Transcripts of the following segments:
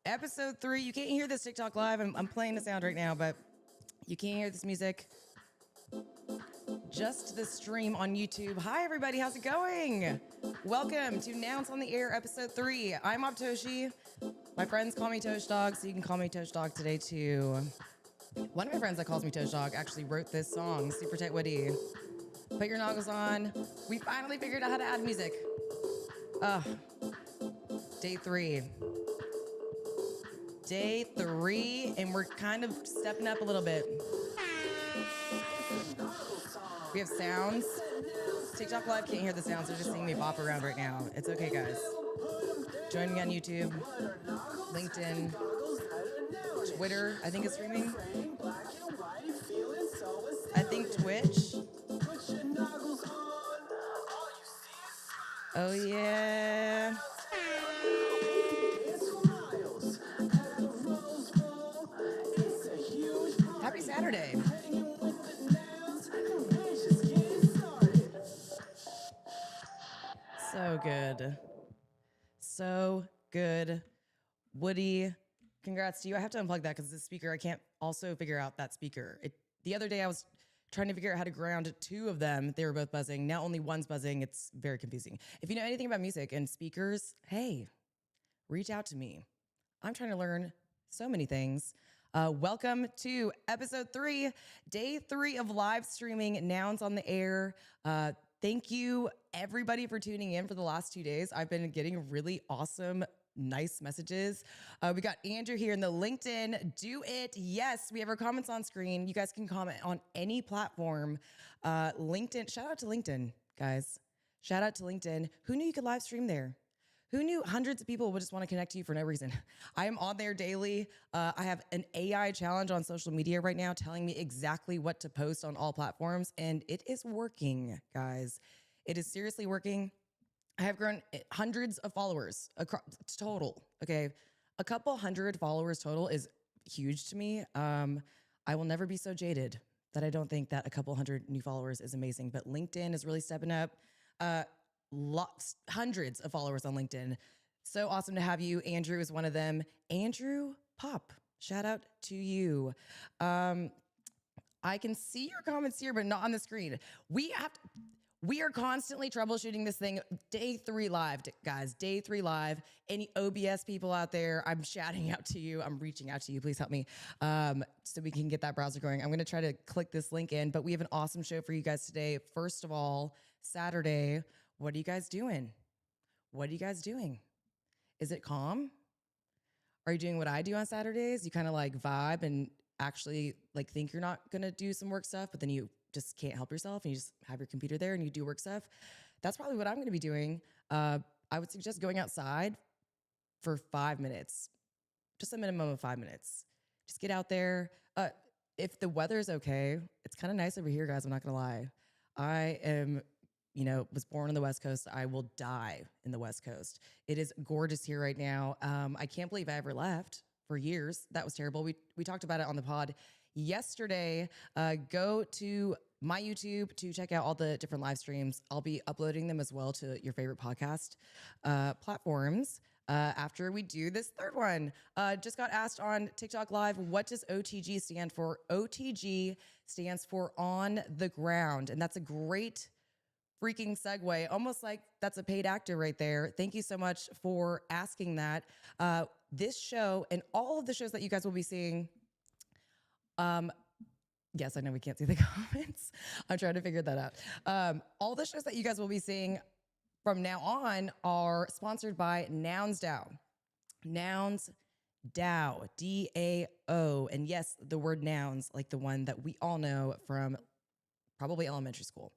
Episode 3. You can't hear this TikTok live. I'm playing the sound right now, but you can't hear this music. Just the stream on YouTube. Hi, everybody. How's it going? Welcome to Nouns on the Air, Episode 3. I'm Aubtoshi. My friends call me Tosh Dog, so you can call me Tosh Dog today, too. One of my friends that calls me Tosh Dog actually wrote this song, Super Tight Woody. Put your noggles on. We finally figured out how to add music. Day 3. Day 3, and we're kind of stepping up a little bit. We have sounds. TikTok Live can't hear the sounds. They're just seeing me bop around right now. It's okay, guys. Join me on YouTube, LinkedIn, Twitter, I think it's streaming. I think Twitch. Oh, yeah. Happy Saturday. So good. So good. Woody, congrats to you. I have to unplug that because the speaker, I can't also figure out that speaker. The other day I was trying to figure out how to ground 2 of them. They were both buzzing. Now only one's buzzing. It's very confusing. If you know anything about music and speakers, hey, reach out to me. I'm trying to learn so many things. Welcome to episode 3, day 3 of live streaming Nouns on the Air. Thank you, everybody, for tuning in for the last 2 days. I've been getting really awesome, nice messages. We got Andrew here in the LinkedIn. Do it. Yes, we have our comments on screen. You guys can comment on any platform. LinkedIn. Shout out to LinkedIn, guys. Shout out to LinkedIn. Who knew you could live stream there? Who knew hundreds of people would just want to connect to you for no reason? I am on there daily. I have an AI challenge on social media right now telling me exactly what to post on all platforms, and it is working, guys. It is seriously working. I have grown hundreds of followers across total, okay? A couple hundred followers total is huge to me. I will never be so jaded that I don't think that a couple hundred new followers is amazing, but LinkedIn is really stepping up. Hundreds of followers on LinkedIn. So awesome to have you. Andrew is one of them. Andrew Pop, shout out to you. I can see your comments here, but not on the screen. We are constantly troubleshooting this thing. Day 3 live, guys. Day 3 live. Any OBS people out there, I'm shouting out to you. I'm reaching out to you. Please help me so we can get that browser going. I'm going to try to click this link in, but we have an awesome show for you guys today. First of all, Saturday. What are you guys doing? What are you guys doing? Is it calm? Are you doing what I do on Saturdays? You kind of like vibe and actually like think you're not going to do some work stuff, but then you just can't help yourself and you just have your computer there and you do work stuff. That's probably what I'm going to be doing. I would suggest going outside for 5 minutes, just a minimum of 5 minutes. Just get out there. If the weather's okay, it's kind of nice over here, guys. I'm not going to lie. I am... was born on the West Coast. I will die in the West Coast. It is gorgeous here right now. I can't believe I ever left for years. That was terrible. We talked about it on the pod yesterday. Go to my YouTube to check out all the different live streams. I'll be uploading them as well to your favorite podcast platforms after we do this third one. Just got asked on TikTok Live, what does OTG stand for? OTG stands for on the ground, and that's a great freaking segue, almost like that's a paid actor right there. Thank you so much for asking that. This show and all of the shows that you guys will be seeing, yes, I know we can't see the comments. I'm trying to figure that out. All the shows that you guys will be seeing from now on are sponsored by NounsDAO. NounsDAO, D-A-O. And yes, the word nouns, like the one that we all know from probably elementary school.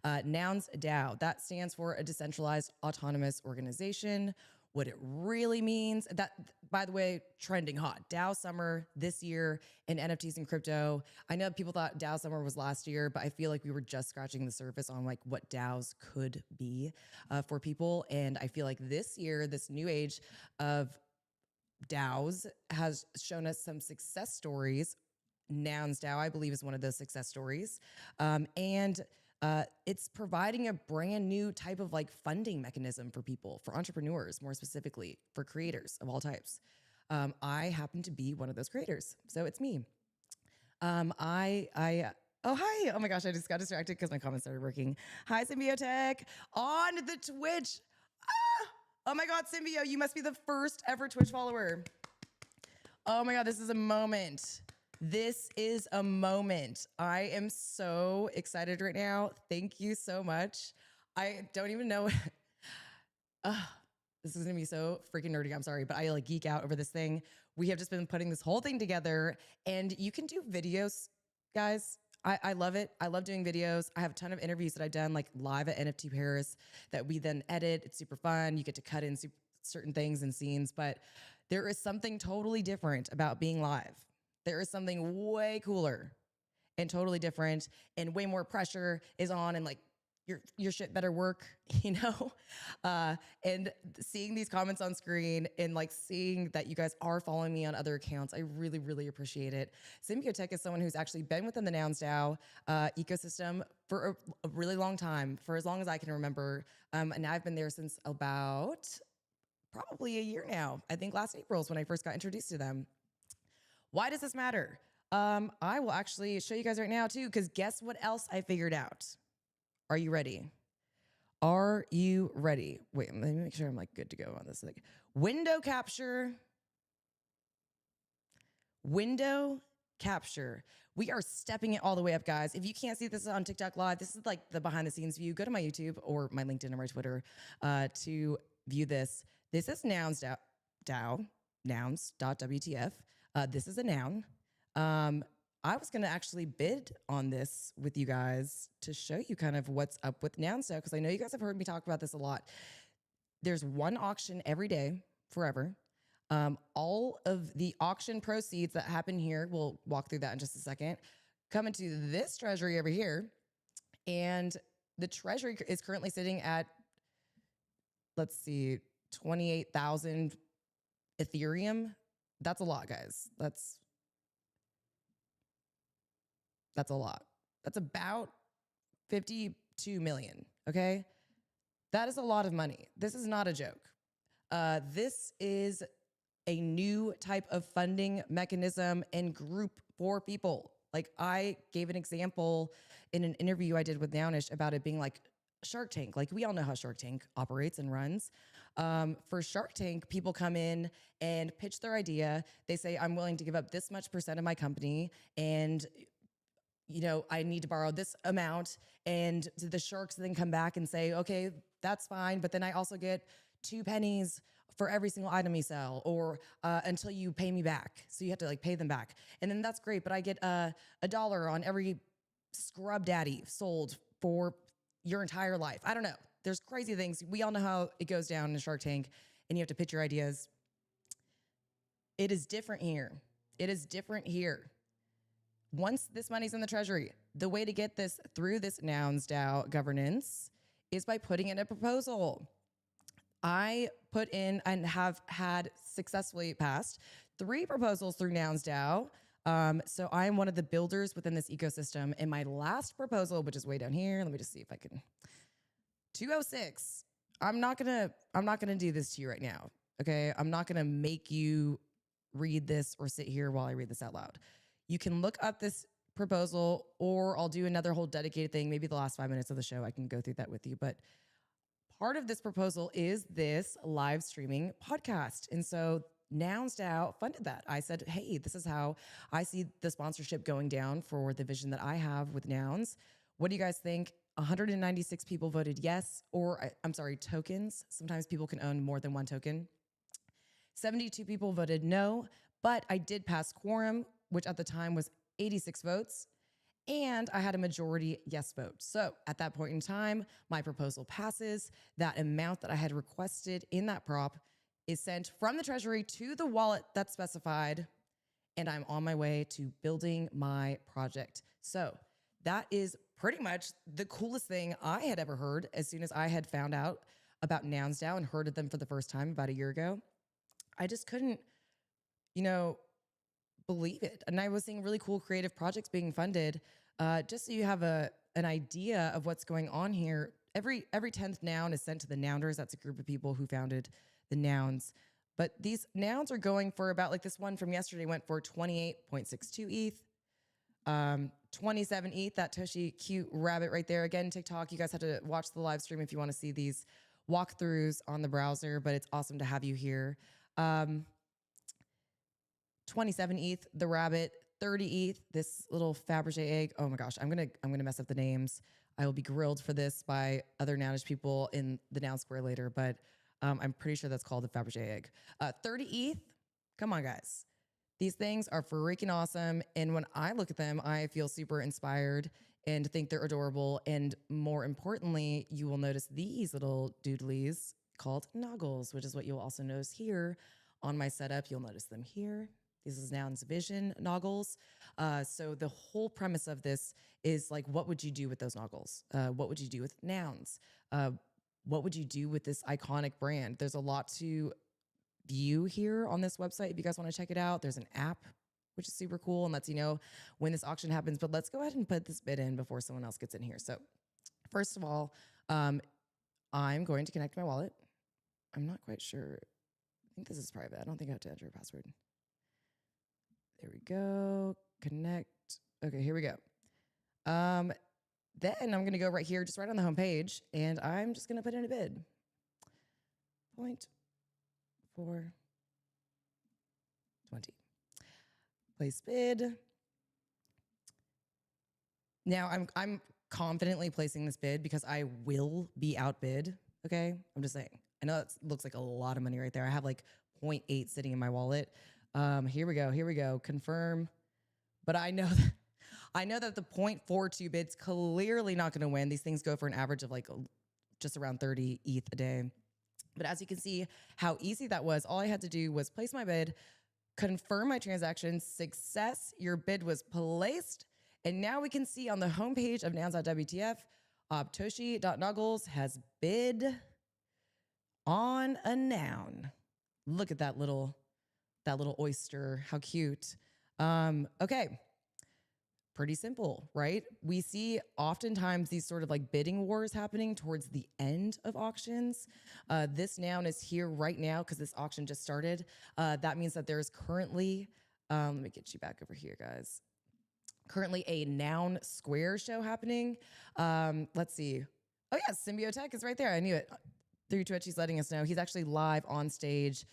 NounsDAO, that stands for a decentralized autonomous organization. What it really means, that, by the way, trending hot. DAO summer this year in NFTs and crypto. I know people thought DAO summer was last year, but I feel like we were just scratching the surface on like what DAOs could be for people. And I feel like this year, this new age of DAOs has shown us some success stories. NounsDAO, I believe, is one of those success stories. And it's providing a brand new type of like funding mechanism for people, for entrepreneurs, more specifically, for creators of all types. I happen to be one of those creators. So it's me. Oh, hi. Oh my gosh, I just got distracted because my comments started working. Hi, Symbiotech on the Twitch. Oh my God, Symbio, you must be the first ever Twitch follower. Oh my God, this is a moment. This is a moment. I am so excited right now. Thank you so much. I don't even know. This is gonna be so freaking nerdy. I'm sorry, but I like geek out over this thing. We have just been putting this whole thing together, and you can do videos, guys. I love it. I love doing videos. I have a ton of interviews that I've done like live at NFT Paris that we then edit. It's super fun. You get to cut in certain things and scenes, but there is something totally different about being live. There is something way cooler and totally different, and way more pressure is on, and like your shit better work, you know? And seeing these comments on screen and like seeing that you guys are following me on other accounts, I really, really appreciate it. Symbiotech is someone who's actually been within the NounsDAO ecosystem for a really long time, for as long as I can remember. And I've been there since about probably a year now. I think last April is when I first got introduced to them. Why does this matter? I will actually show you guys right now too, because guess what else I figured out? Are you ready? Are you ready? Wait, let me make sure I'm like good to go on this. Like window capture. Window capture. We are stepping it all the way up, guys. If you can't see this on TikTok Live, this is like the behind the scenes view. Go to my YouTube or my LinkedIn or my Twitter to view this. This is NounsDAO, nouns.wtf. This is a noun. I was going to actually bid on this with you guys to show you kind of what's up with NounsDAO, because I know you guys have heard me talk about this a lot. There's one auction every day, forever. All of the auction proceeds that happen here, we'll walk through that in just a second, come into this treasury over here. And the treasury is currently sitting at, let's see, 28,000 Ethereum. That's a lot, guys. That's a lot. That's about 52 million, okay? That is a lot of money. This is not a joke. This is a new type of funding mechanism and group for people. Like I gave an example in an interview I did with Nounish about it being like Shark Tank. Like we all know how Shark Tank operates and runs. For Shark Tank, people come in and pitch their idea. They say, I'm willing to give up this much % of my company, and you know, I need to borrow this amount. And the sharks then come back and say, okay, that's fine. But then I also get 2 pennies for every single item you sell, or until you pay me back. So you have to like pay them back. And then that's great. But I get $1 on every scrub daddy sold for your entire life. I don't know. There's crazy things. We all know how it goes down in Shark Tank, and you have to pitch your ideas. It is different here. It is different here. Once this money's in the treasury, the way to get this through this NounsDAO governance is by putting in a proposal. I put in and have had successfully passed 3 proposals through NounsDAO. So I am one of the builders within this ecosystem. And my last proposal, which is way down here, let me just see if I can. 206. I'm not gonna do this to you right now. Okay, I'm not gonna make you read this or sit here while I read this out loud. You can look up this proposal, or I'll do another whole dedicated thing. Maybe the last 5 minutes of the show, I can go through that with you. But part of this proposal is this live streaming podcast. And so NounsDAO funded that. I said, hey, this is how I see the sponsorship going down for the vision that I have with Nouns. What do you guys think? 196 people voted yes, or I'm sorry, tokens. Sometimes people can own more than one token. 72 people voted no, but I did pass quorum, which at the time was 86 votes, and I had a majority yes vote. So at that point in time, my proposal passes. That amount that I had requested in that prop is sent from the treasury to the wallet that's specified, and I'm on my way to building my project. So that is pretty much the coolest thing I had ever heard as soon as I had found out about NounsDAO and heard of them for the first time about a year ago. I just couldn't, believe it. And I was seeing really cool creative projects being funded. Just so you have an idea of what's going on here, every 10th noun is sent to the Nouners. That's a group of people who founded the Nouns. But these nouns are going for about, like this one from yesterday went for 28.62 ETH. 27 ETH, that Toshi cute rabbit right there. Again, TikTok, you guys have to watch the live stream if you want to see these walkthroughs on the browser, but it's awesome to have you here. 27 ETH, the rabbit. 30 ETH, this little Fabergé egg. Oh my gosh, I'm gonna mess up the names. I will be grilled for this by other Nounish people in the Noun Square later, but I'm pretty sure that's called the Fabergé egg. 30 ETH, come on guys. These things are freaking awesome. And when I look at them, I feel super inspired and think they're adorable. And more importantly, you will notice these little doodlies called noggles, which is what you'll also notice here on my setup. You'll notice them here. This is Nouns Vision noggles. So the whole premise of this is like, what would you do with those noggles? What would you do with nouns? What would you do with this iconic brand? There's a lot to view here on this website if you guys want to check it out. There's an app, which is super cool and lets you know when this auction happens. But let's go ahead and put this bid in before someone else gets in here. So first of all, I'm going to connect my wallet. I'm not quite sure. I think this is private. I don't think I have to enter a password. There we go. Connect. Okay, here we go. Then I'm going to go right here, just right on the home page, and I'm just going to put in a bid. 0.420. Place bid. Now I'm confidently placing this bid because I will be outbid. Okay, I'm just saying. I know that looks like a lot of money right there. I have like 0.8 sitting in my wallet. Here we go. Here we go. Confirm. But I know that the 0.42 bid's clearly not going to win. These things go for an average of like just around 30 ETH a day. But as you can see how easy that was, all I had to do was place my bid, confirm my transaction, success, your bid was placed. And now we can see on the homepage of nouns.wtf, Aubtoshi.nuggles has bid on a noun. Look at that little oyster. How cute. Okay. Pretty simple, right? We see oftentimes these sort of like bidding wars happening towards the end of auctions. This noun is here right now because this auction just started. That means that there's currently, let me get you back over here, guys. Currently a Noun Square show happening. Let's see. Oh yeah, Symbiotech is right there. I knew it. Through Twitch, he's letting us know. He's actually live on stage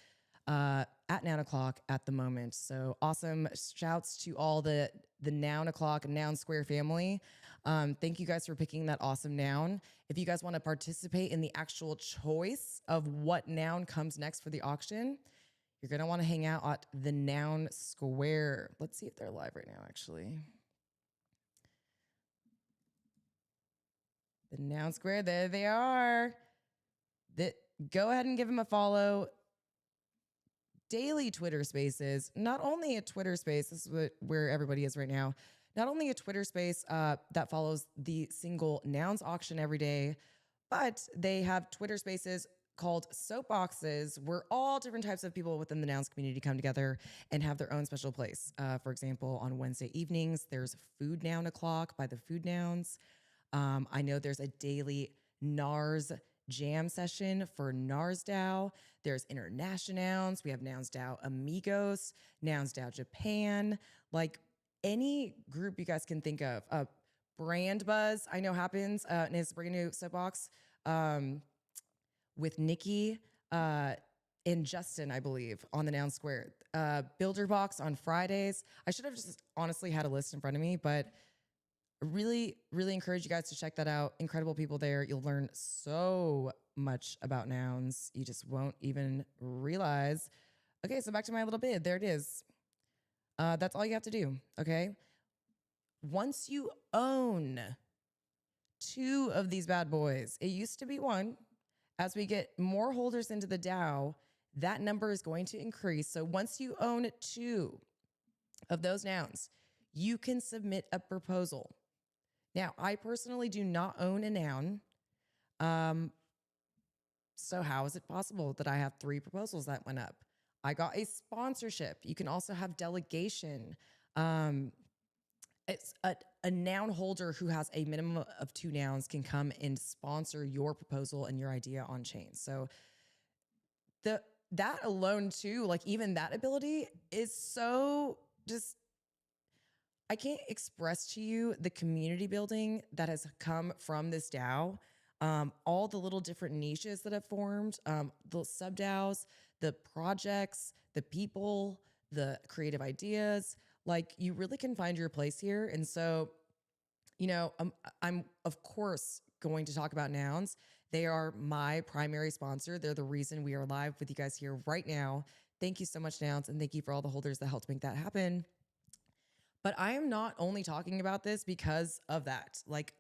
at 9 o'clock at the moment. So awesome. Shouts to all the 9 o'clock Noun Square family. Thank you guys for picking that awesome noun. If you guys want to participate in the actual choice of what noun comes next for the auction, you're going to want to hang out at the Noun Square. Let's see if they're live right now, actually. The Noun Square, there they are. Go ahead and give them a follow. Daily Twitter spaces, not only a Twitter space, this is where everybody is right now, not only a Twitter space that follows the single nouns auction every day, but they have Twitter spaces called soapboxes where all different types of people within the nouns community come together and have their own special place. For example, on Wednesday evenings, there's Food Noun O'Clock by the Food Nouns. I know there's a daily Gnars jam session for NounsDAO. There's internationals. We have NounsDAO Amigos, NounsDAO Japan, like any group you guys can think of. Brand Buzz, I know happens in his brand new soapbox with Nikki and Justin, I believe, on the Noun Square. Builder Box on Fridays. I should have just honestly had a list in front of me, but really, really encourage you guys to check that out. Incredible people there. You'll learn so much about nouns. You just won't even realize. Okay, so back to my little bid. There it is. That's all you have to do, okay? Once you own 2 of these bad boys, it used to be 1. As we get more holders into the DAO, that number is going to increase. So once you own 2 of those nouns, you can submit a proposal. Now, I personally do not own a noun. So how is it possible that I have 3 proposals that went up? I got a sponsorship. You can also have delegation. It's a noun holder who has a minimum of 2 nouns can come and sponsor your proposal and your idea on chain. So that alone too, like even that ability is so just, I can't express to you the community building that has come from this DAO. All the little different niches that have formed, the sub DAOs, the projects, the people, the creative ideas. Like you really can find your place here. And so, you know, I'm of course going to talk about Nouns. They are my primary sponsor. They're the reason we are live with you guys here right now. Thank you so much, Nouns, and thank you for all the holders that helped make that happen. But I am not only talking about this because of that. Like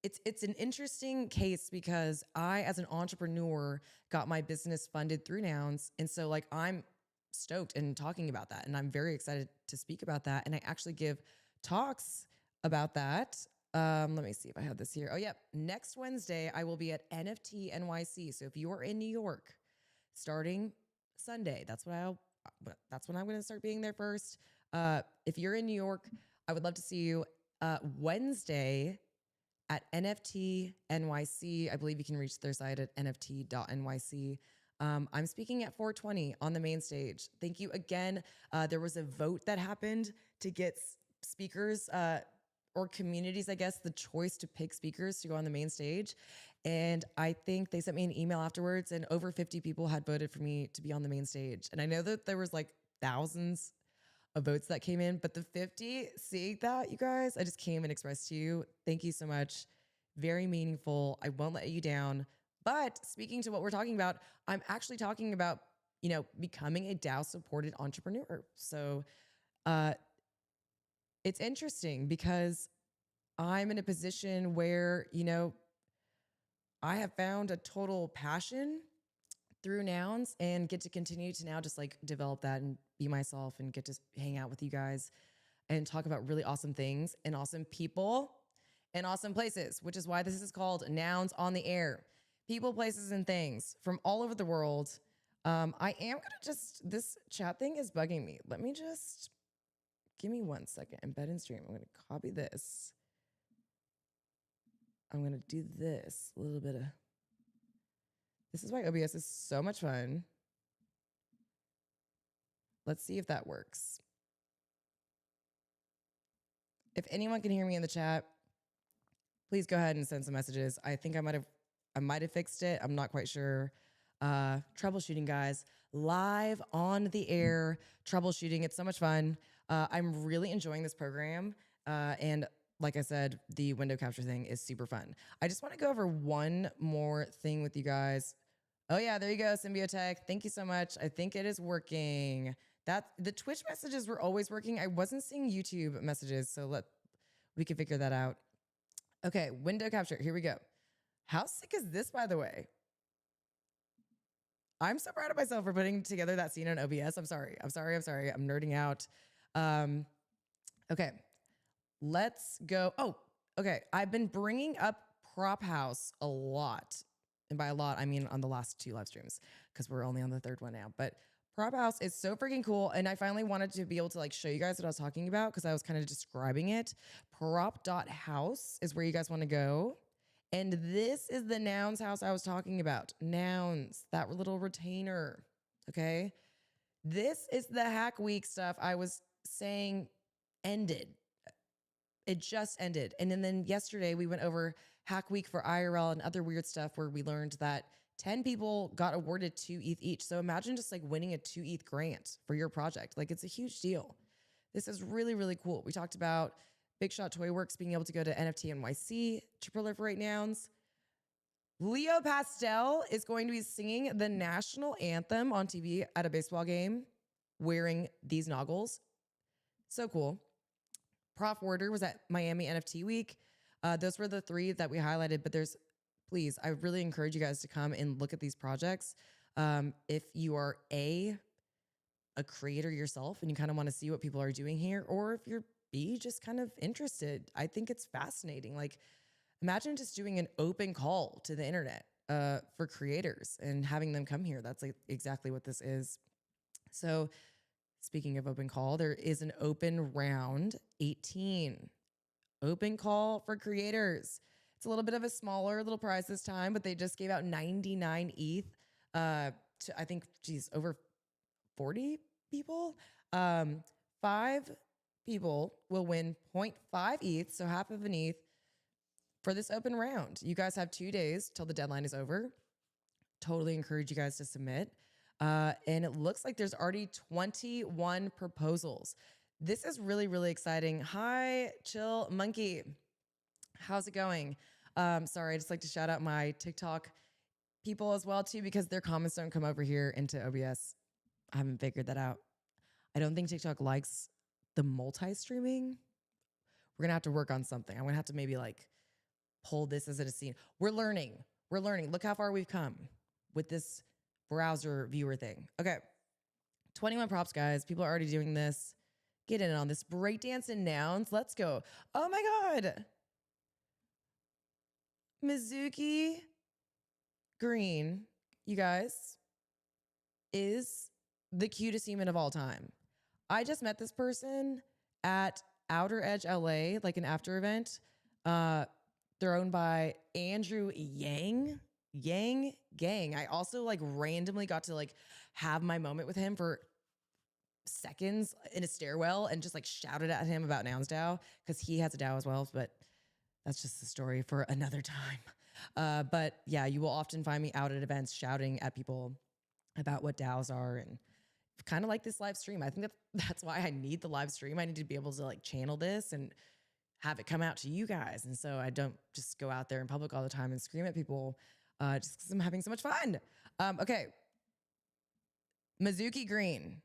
it's an interesting case because I, as an entrepreneur, got my business funded through Nouns. And so like I'm stoked and talking about that. And I'm very excited to speak about that. And I actually give talks about that. Let me see if I have this here. Oh, yep. Next Wednesday, I will be at NFT NYC. So if you are in New York, starting Sunday, that's when I'm going to start being there first. If you're in New York, I would love to see you Wednesday at NFT NYC. I believe you can reach their site at nft.nyc. I'm speaking at 4:20 on the main stage. Thank you again. There was a vote that happened to get speakers or communities, I guess, the choice to pick speakers to go on the main stage. And I think they sent me an email afterwards and over 50 people had voted for me to be on the main stage. And I know that there was like thousands of votes that came in, but the 50, seeing that, you guys, I just came and expressed to you. Thank you so much. Very meaningful. I won't let you down. But speaking to what we're talking about, I'm actually talking about, you know, becoming a DAO-supported entrepreneur. So it's interesting because I'm in a position where, you know, I have found a total passion through Nouns and get to continue to now just like develop that and be myself and get to hang out with you guys and talk about really awesome things and awesome people and awesome places, which is why this is called Nouns on the Air. People, places, and things from all over the world. I am gonna just, this chat thing is bugging me. Let me just, give me 1 second. Embed in stream. I'm gonna copy this. I'm gonna do this, a little bit of, this is why OBS is so much fun. Let's see if that works. If anyone can hear me in the chat, please go ahead and send some messages. I think I might have fixed it. I'm not quite sure. Troubleshooting, guys. Live on the air, troubleshooting. It's so much fun. I'm really enjoying this program. And like I said, the window capture thing is super fun. I just want to go over one more thing with you guys. Oh yeah, there you go, Symbiotech. Thank you so much. I think it is working. That the Twitch messages were always working. I wasn't seeing YouTube messages, so we can figure that out. Okay, window capture. Here we go. How sick is this, by the way? I'm so proud of myself for putting together that scene on OBS. I'm sorry. I'm nerding out. Okay, let's go. Oh, okay. I've been bringing up Prop House a lot. And by a lot, I mean on the last 2 live streams because we're only on the 3rd one now. But Prop House is so freaking cool. And I finally wanted to be able to like show you guys what I was talking about because I was kind of describing it. Prop.house is where you guys want to go. And this is the Nouns house I was talking about. Nouns, that little retainer, okay? This is the Hack Week stuff I was saying ended. It just ended. And then yesterday we went over Hack Week for IRL and other weird stuff where we learned that 10 people got awarded 2 ETH each. So imagine just like winning a 2 ETH grant for your project. Like it's a huge deal. This is really, really cool. We talked about Big Shot Toy Works being able to go to NFT NYC to proliferate Nouns. Leo Pastel is going to be singing the national anthem on TV at a baseball game wearing these noggles. So cool. Prof Worder was at Miami NFT Week. Those were the 3 that we highlighted, but please, I really encourage you guys to come and look at these projects. If you are a creator yourself and you kind of want to see what people are doing here, or if you're just kind of interested, I think it's fascinating. Like imagine just doing an open call to the internet for creators and having them come here. That's like exactly what this is. So speaking of open call, there is an open round 18 open call for creators. It's a little bit of a smaller little prize this time, but they just gave out 99 ETH to, I think, geez, over 40 people. 5 people will win 0.5 ETH, so half of an ETH for this open round. You guys have 2 days till the deadline is over. Totally encourage you guys to submit. And it looks like there's already 21 proposals. This is really, really exciting. Hi, Chill Monkey. How's it going? Sorry, I just like to shout out my TikTok people as well too, because their comments don't come over here into OBS. I haven't figured that out. I don't think TikTok likes the multi-streaming. We're gonna have to work on something. I'm gonna have to maybe like pull this as a scene. We're learning. We're learning. Look how far we've come with this browser viewer thing. Okay. 21 props, guys. People are already doing this. Get in on this. Breakdance and nouns. Let's go. Oh my God. Mizuki Green, you guys, is the cutest human of all time. I just met this person at Outer Edge LA, like an after event. They're owned by Andrew Yang Gang. I also like randomly got to like have my moment with him for seconds in a stairwell and just like shouted at him about NounsDAO because he has a DAO as well, but that's just the story for another time. But yeah, you will often find me out at events shouting at people about what DAOs are, and kind of like this live stream. I think that's why I need the live stream. I need to be able to like channel this and have it come out to you guys. And so I don't just go out there in public all the time and scream at people just because I'm having so much fun. Okay. Mizuki Green.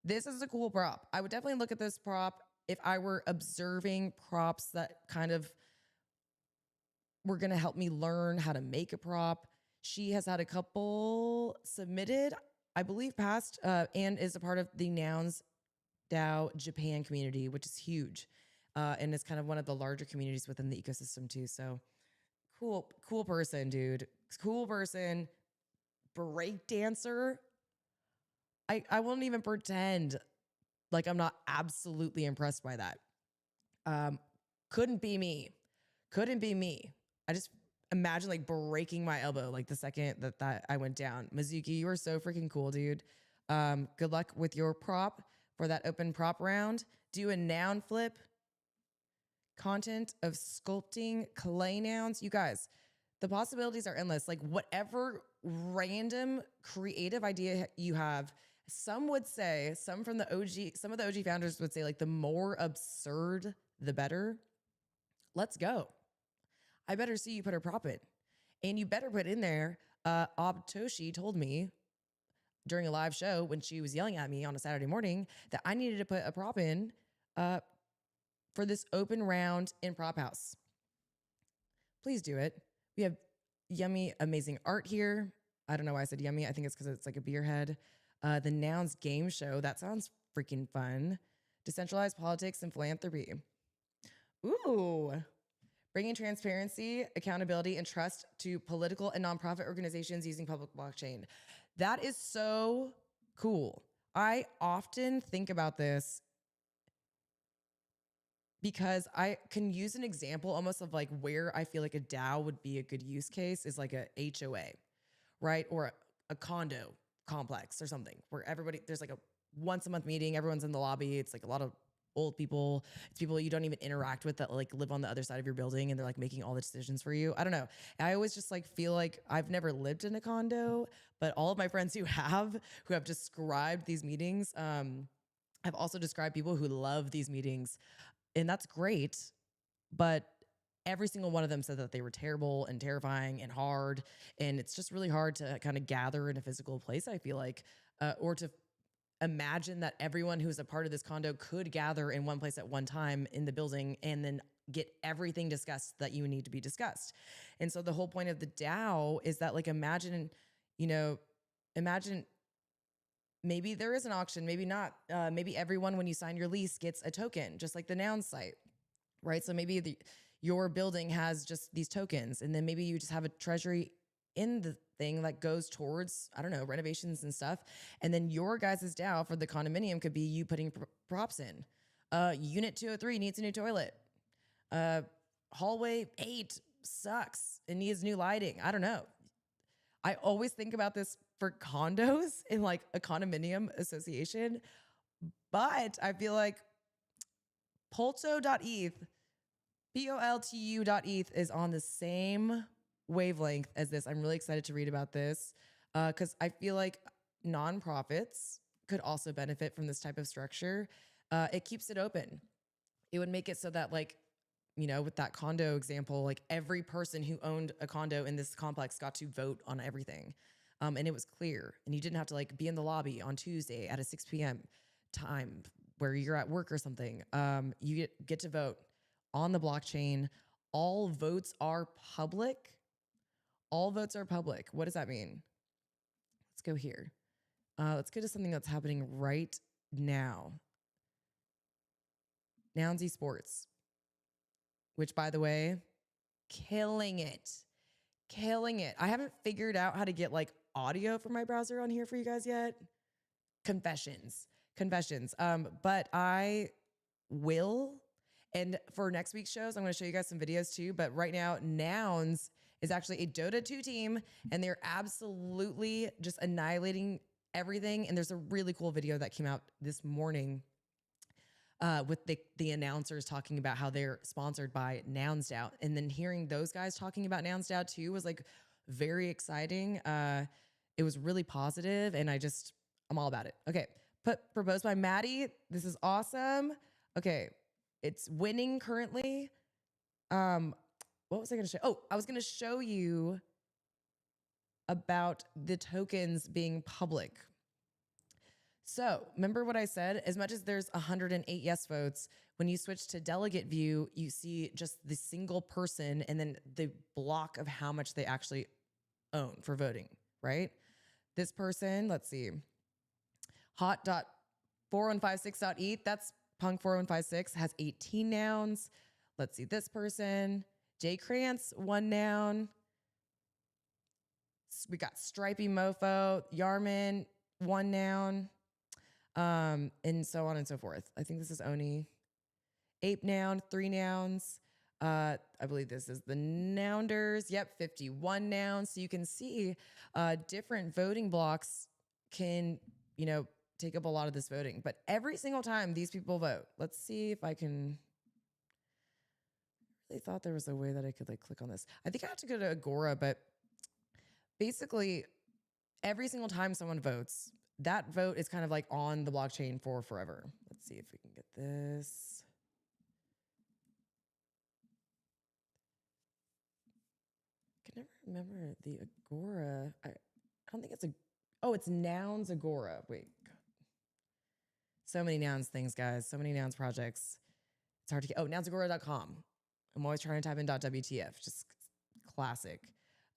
This is a cool prop. I would definitely look at this prop if I were observing props that kind of were going to help me learn how to make a prop. She has had a couple submitted, I believe passed, and is a part of the NounsDAO Japan community, which is huge. And it's kind of one of the larger communities within the ecosystem too. So cool person, dude. Cool person. Break dancer. I won't even pretend like I'm not absolutely impressed by that. Couldn't be me. Couldn't be me. I just imagine like breaking my elbow like the second that I went down. Mizuki, you are so freaking cool, dude. Good luck with your prop for that open prop round. Do a noun flip. Content of sculpting clay nouns. You guys, the possibilities are endless. Like whatever random creative idea you have, some would say, some of the OG founders would say like the more absurd, the better. Let's go. I better see you put a prop in. And you better put in there, Aubtoshi told me during a live show when she was yelling at me on a Saturday morning that I needed to put a prop in for this open round in Prop House. Please do it. We have yummy, amazing art here. I don't know why I said yummy. I think it's because it's like a beer head. The Nouns game show. That sounds freaking fun. Decentralized politics and philanthropy. Ooh. Bringing transparency, accountability, and trust to political and nonprofit organizations using public blockchain. That is so cool. I often think about this because I can use an example almost of like where I feel like a DAO would be a good use case is like a HOA, right? Or a condo complex or something where there's like a once a month meeting, everyone's in the lobby. It's like a lot of old people. It's people you don't even interact with that like live on the other side of your building and they're like making all the decisions for you. I don't know. I always just like feel like I've never lived in a condo, but all of my friends who have described these meetings, have also described people who love these meetings. And that's great, but every single one of them said that they were terrible and terrifying and hard. And it's just really hard to kind of gather in a physical place, I feel like, or to imagine that everyone who's a part of this condo could gather in one place at one time in the building and then get everything discussed that you need to be discussed. And so the whole point of the DAO is that like, imagine maybe there is an auction, maybe not. Maybe everyone, when you sign your lease, gets a token, just like the Nouns site, right? So maybe your building has just these tokens, and then maybe you just have a treasury in the thing that goes towards, I don't know, renovations and stuff. And then your guys' DAO for the condominium could be you putting props in. Unit 203 needs a new toilet. Hallway 8 sucks. It needs new lighting. I don't know. I always think about this for condos in like a condominium association. But I feel like Polto.eth, Poltu.eth is on the same wavelength as this. I'm really excited to read about this because I feel like nonprofits could also benefit from this type of structure. It keeps it open. It would make it so that, like, you know, with that condo example, like every person who owned a condo in this complex got to vote on everything. And it was clear. And you didn't have to like be in the lobby on Tuesday at a 6 p.m. time where you're at work or something. You get to vote on the blockchain. All votes are public. All votes are public. What does that mean? Let's go here. Let's go to something that's happening right now. Nouns Esports, which, by the way, killing it. Killing it. I haven't figured out how to get like audio from my browser on here for you guys yet. Confessions. But I will. And for next week's shows, I'm going to show you guys some videos too. But right now, Nouns is actually a Dota 2 team, and they're absolutely just annihilating everything. And there's a really cool video that came out this morning with the announcers talking about how they're sponsored by NounsDAO. And then hearing those guys talking about NounsDAO too was like very exciting. It was really positive, and I'm all about it. Okay, proposed by Maddie. This is awesome. Okay, it's winning currently. What was I going to show? Oh, I was going to show you about the tokens being public. So remember what I said? As much as there's 108 yes votes, when you switch to delegate view, you see just the single person and then the block of how much they actually own for voting, right? This person, let's see, hot.4156.eth, that's punk4156, has 18 nouns. Let's see, this person, Jay Krantz, 1 noun. We got Stripey Mofo, Yarman, 1 noun. And so on and so forth. I think this is Oni. Ape noun, 3 nouns. I believe this is the Nounders. Yep, 51 nouns. So you can see different voting blocks can, you know, take up a lot of this voting. But every single time these people vote, let's see if I can. I really thought there was a way that I could like click on this. I think I have to go to Agora, but basically every single time someone votes, that vote is kind of like on the blockchain for forever. Let's see if we can get this. I can never remember the Agora. I don't think it's it's Nouns Agora. Wait. So many Nouns things, guys. So many Nouns projects. It's hard to get. Oh, nounsagora.com. I'm always trying to type in .wtf. Just classic.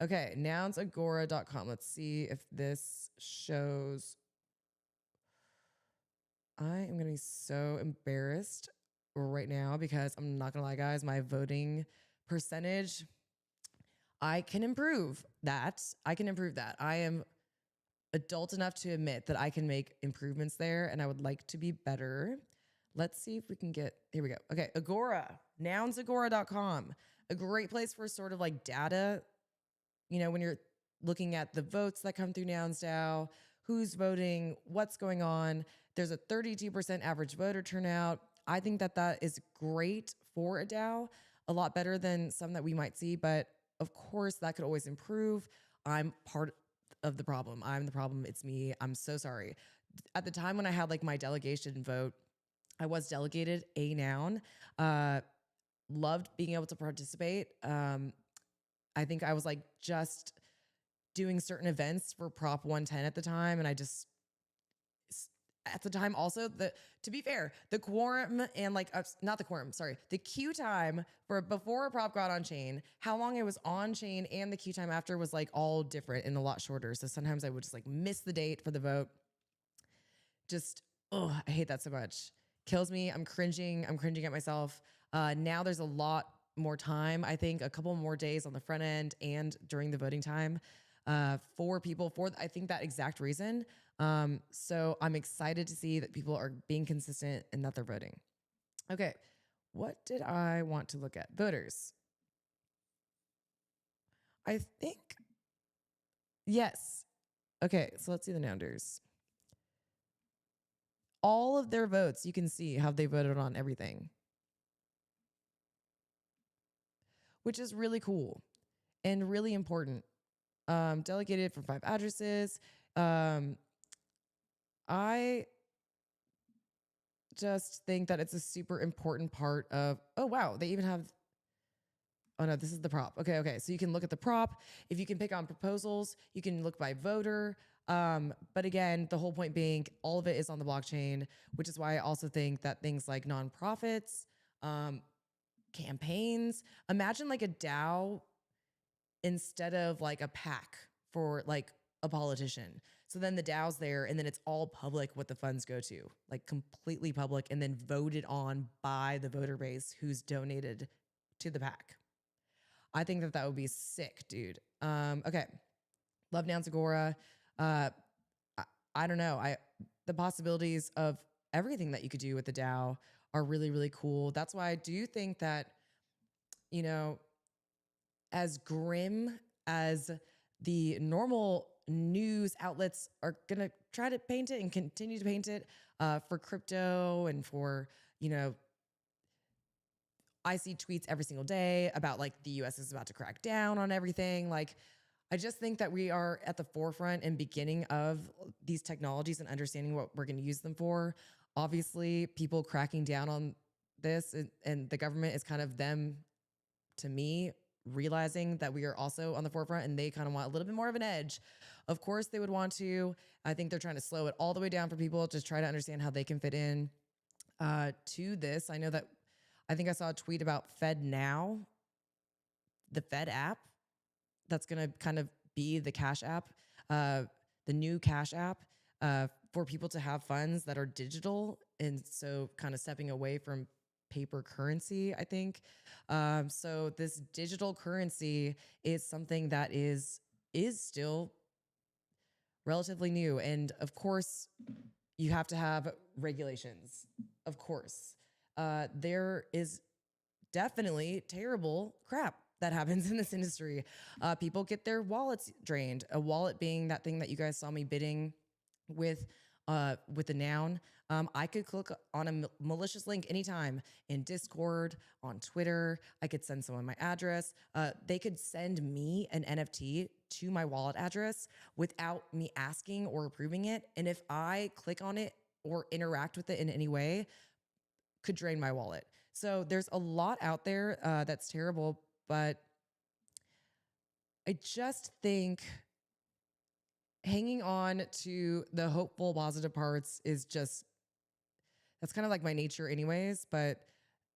Okay, nounsagora.com. Let's see if this shows. I am going to be so embarrassed right now because I'm not going to lie, guys. My voting percentage, I can improve that. I am adult enough to admit that I can make improvements there, and I would like to be better. Let's see if we can get, here we go. Okay, Agora, nounsagora.com. A great place for sort of like data, you know, when you're looking at the votes that come through NounsDAO, who's voting, what's going on. There's a 32% average voter turnout. I think that is great for a DAO, a lot better than some that we might see, but of course that could always improve. I'm part of the problem. I'm the problem. It's me. I'm so sorry. At the time when I had like my delegation vote, I was delegated a noun. Loved being able to participate. I think I was like just doing certain events for Prop 110 at the time. And I just, at the time also, to be fair, the quorum and like, not the quorum, sorry, the queue time for before a prop got on chain, how long it was on chain and the queue time after was like all different and a lot shorter. So sometimes I would just like miss the date for the vote. Just, I hate that so much. Kills me. I'm cringing at myself. Now there's a lot more time. I think a couple more days on the front end and during the voting time for people for, I think, that exact reason. So I'm excited to see that people are being consistent and that they're voting. Okay. What did I want to look at? Voters. I think, yes. Okay, so let's see the Nounders. All of their votes, you can see how they voted on everything, which is really cool and really important. Delegated for 5 addresses. I just think that it's a super important part of, oh, wow, they even have, oh no, this is the prop. Okay. So you can look at the prop. If you can pick on proposals, you can look by voter. But again, the whole point being all of it is on the blockchain, which is why I also think that things like nonprofits, campaigns, imagine like a DAO instead of like a PAC for like a politician. So then the DAO's there and then it's all public what the funds go to, like completely public and then voted on by the voter base who's donated to the PAC. I think that would be sick, dude. Okay. Love Nouns Agora. I don't know. The possibilities of everything that you could do with the DAO are really, really cool. That's why I do think that, you know, as grim as the normal news outlets are going to try to paint it and continue to paint it for crypto and for, you know, I see tweets every single day about like the US is about to crack down on everything. Like, I just think that we are at the forefront and beginning of these technologies and understanding what we're going to use them for. Obviously, people cracking down on this and the government is kind of them, to me, realizing that we are also on the forefront and they kind of want a little bit more of an edge. Of course, they would want to. I think they're trying to slow it all the way down for people to try to understand how they can fit in to this. I think I saw a tweet about Fed Now, the Fed app that's going to kind of be the Cash app, the new Cash app for people to have funds that are digital. And so kind of stepping away from paper currency, I think. So this digital currency is something that is still relatively new. And of course, you have to have regulations. Of course, there is definitely terrible crap that happens in this industry. People get their wallets drained. A wallet being that thing that you guys saw me bidding with the Noun. I could click on a malicious link anytime in Discord, on Twitter. I could send someone my address. They could send me an NFT to my wallet address without me asking or approving it. And if I click on it or interact with it in any way, could drain my wallet. So there's a lot out there that's terrible, but I just think hanging on to the hopeful, positive parts is just, that's kind of like my nature anyways, but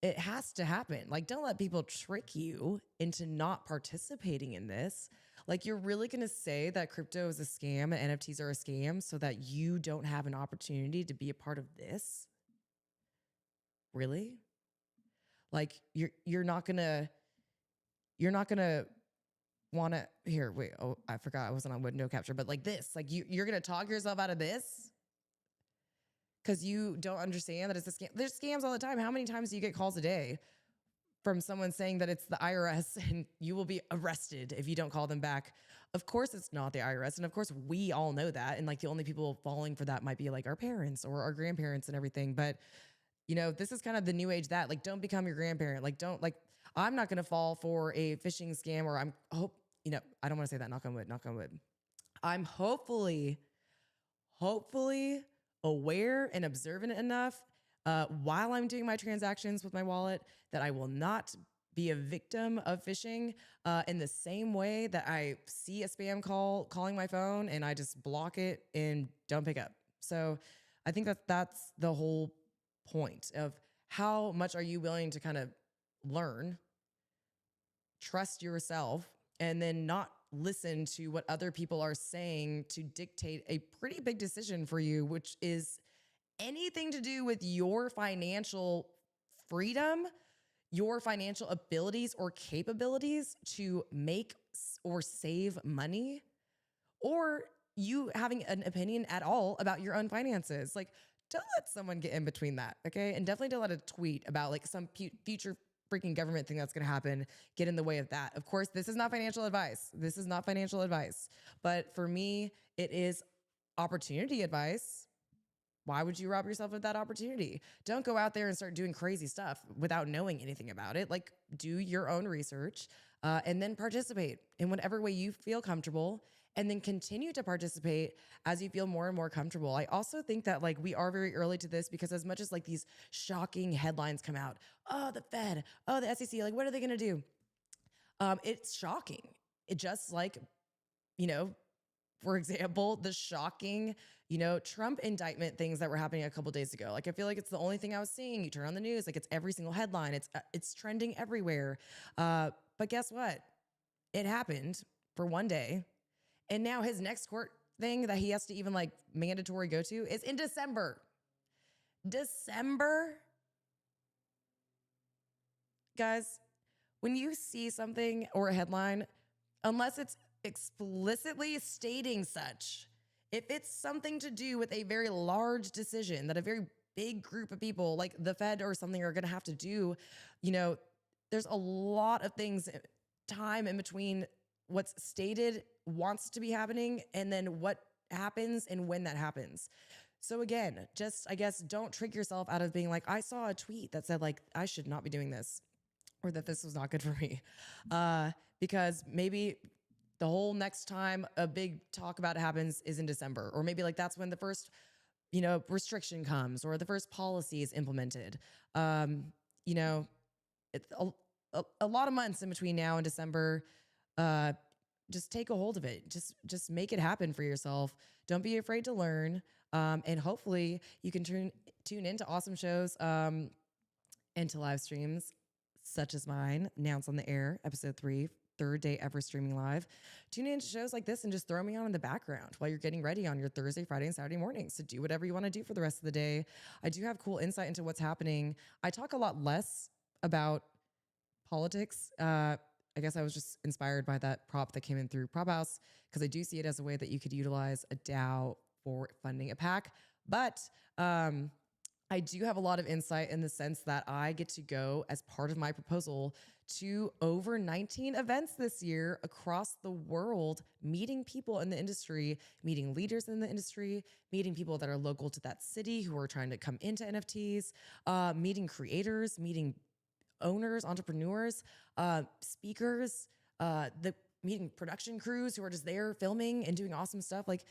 it has to happen. Like, don't let people trick you into not participating in this. Like, you're really going to say that crypto is a scam and NFTs are a scam so that you don't have an opportunity to be a part of this? Really? Like, you're not going to want to, here, wait, oh, I forgot I wasn't on window capture, but like this, like you're going to talk yourself out of this because you don't understand that it's a scam. There's scams all the time. How many times do you get calls a day from someone saying that it's the IRS and you will be arrested if you don't call them back? Of course it's not the IRS. And of course we all know that. And like the only people falling for that might be like our parents or our grandparents and everything. But you know, this is kind of the new age that like, don't become your grandparent. Like, don't like, I'm not going to fall for a phishing scam or you know, I don't want to say that, knock on wood. I'm hopefully aware and observant enough while I'm doing my transactions with my wallet that I will not be a victim of phishing in the same way that I see a spam call calling my phone and I just block it and don't pick up. So I think that's the whole point of how much are you willing to kind of learn, trust yourself, and then not listen to what other people are saying to dictate a pretty big decision for you, which is anything to do with your financial freedom, your financial abilities or capabilities to make or save money, or you having an opinion at all about your own finances. Like, don't let someone get in between that, okay? And definitely don't let a tweet about like some future freaking government thing that's going to happen get in the way of that. Of course, this is not financial advice. This is not financial advice. But for me, it is opportunity advice. Why would you rob yourself of that opportunity? Don't go out there and start doing crazy stuff without knowing anything about it. Like, do your own research and then participate in whatever way you feel comfortable, and then continue to participate as you feel more and more comfortable. I also think that like we are very early to this, because as much as like these shocking headlines come out, oh, the Fed, oh, the SEC, like what are they going to do? It's shocking. It just like, you know, for example, the shocking, you know, Trump indictment things that were happening a couple days ago. Like, I feel like it's the only thing I was seeing. You turn on the news, like it's every single headline. It's trending everywhere. But guess what? It happened for one day. And now his next court thing that he has to even like mandatory go to is in December. December? Guys, when you see something or a headline, unless it's explicitly stating such, if it's something to do with a very large decision that a very big group of people like the Fed or something are going to have to do, you know, there's a lot of things, time in between what's stated wants to be happening and then what happens and when that happens. So again, just, I guess, don't trick yourself out of being like, I saw a tweet that said like, I should not be doing this, or that this was not good for me. Because maybe the whole next time a big talk about it happens is in December, or maybe like that's when the first, you know, restriction comes or the first policy is implemented. You know, it's a lot of months in between now and December. Just take a hold of it. Just make it happen for yourself. Don't be afraid to learn. And hopefully you can tune into awesome shows and to live streams such as mine, Nouns on the Air, episode 3, third day ever streaming live. Tune into shows like this and just throw me on in the background while you're getting ready on your Thursday, Friday, and Saturday mornings to do whatever you want to do for the rest of the day. I do have cool insight into what's happening. I talk a lot less about politics. I guess I was just inspired by that prop that came in through Prop House, because I do see it as a way that you could utilize a DAO for funding a PAC. But I do have a lot of insight in the sense that I get to go as part of my proposal to over 19 events this year across the world, meeting people in the industry, meeting leaders in the industry, meeting people that are local to that city who are trying to come into NFTs, meeting creators, meeting owners, entrepreneurs, speakers, the meeting production crews who are just there filming and doing awesome stuff, like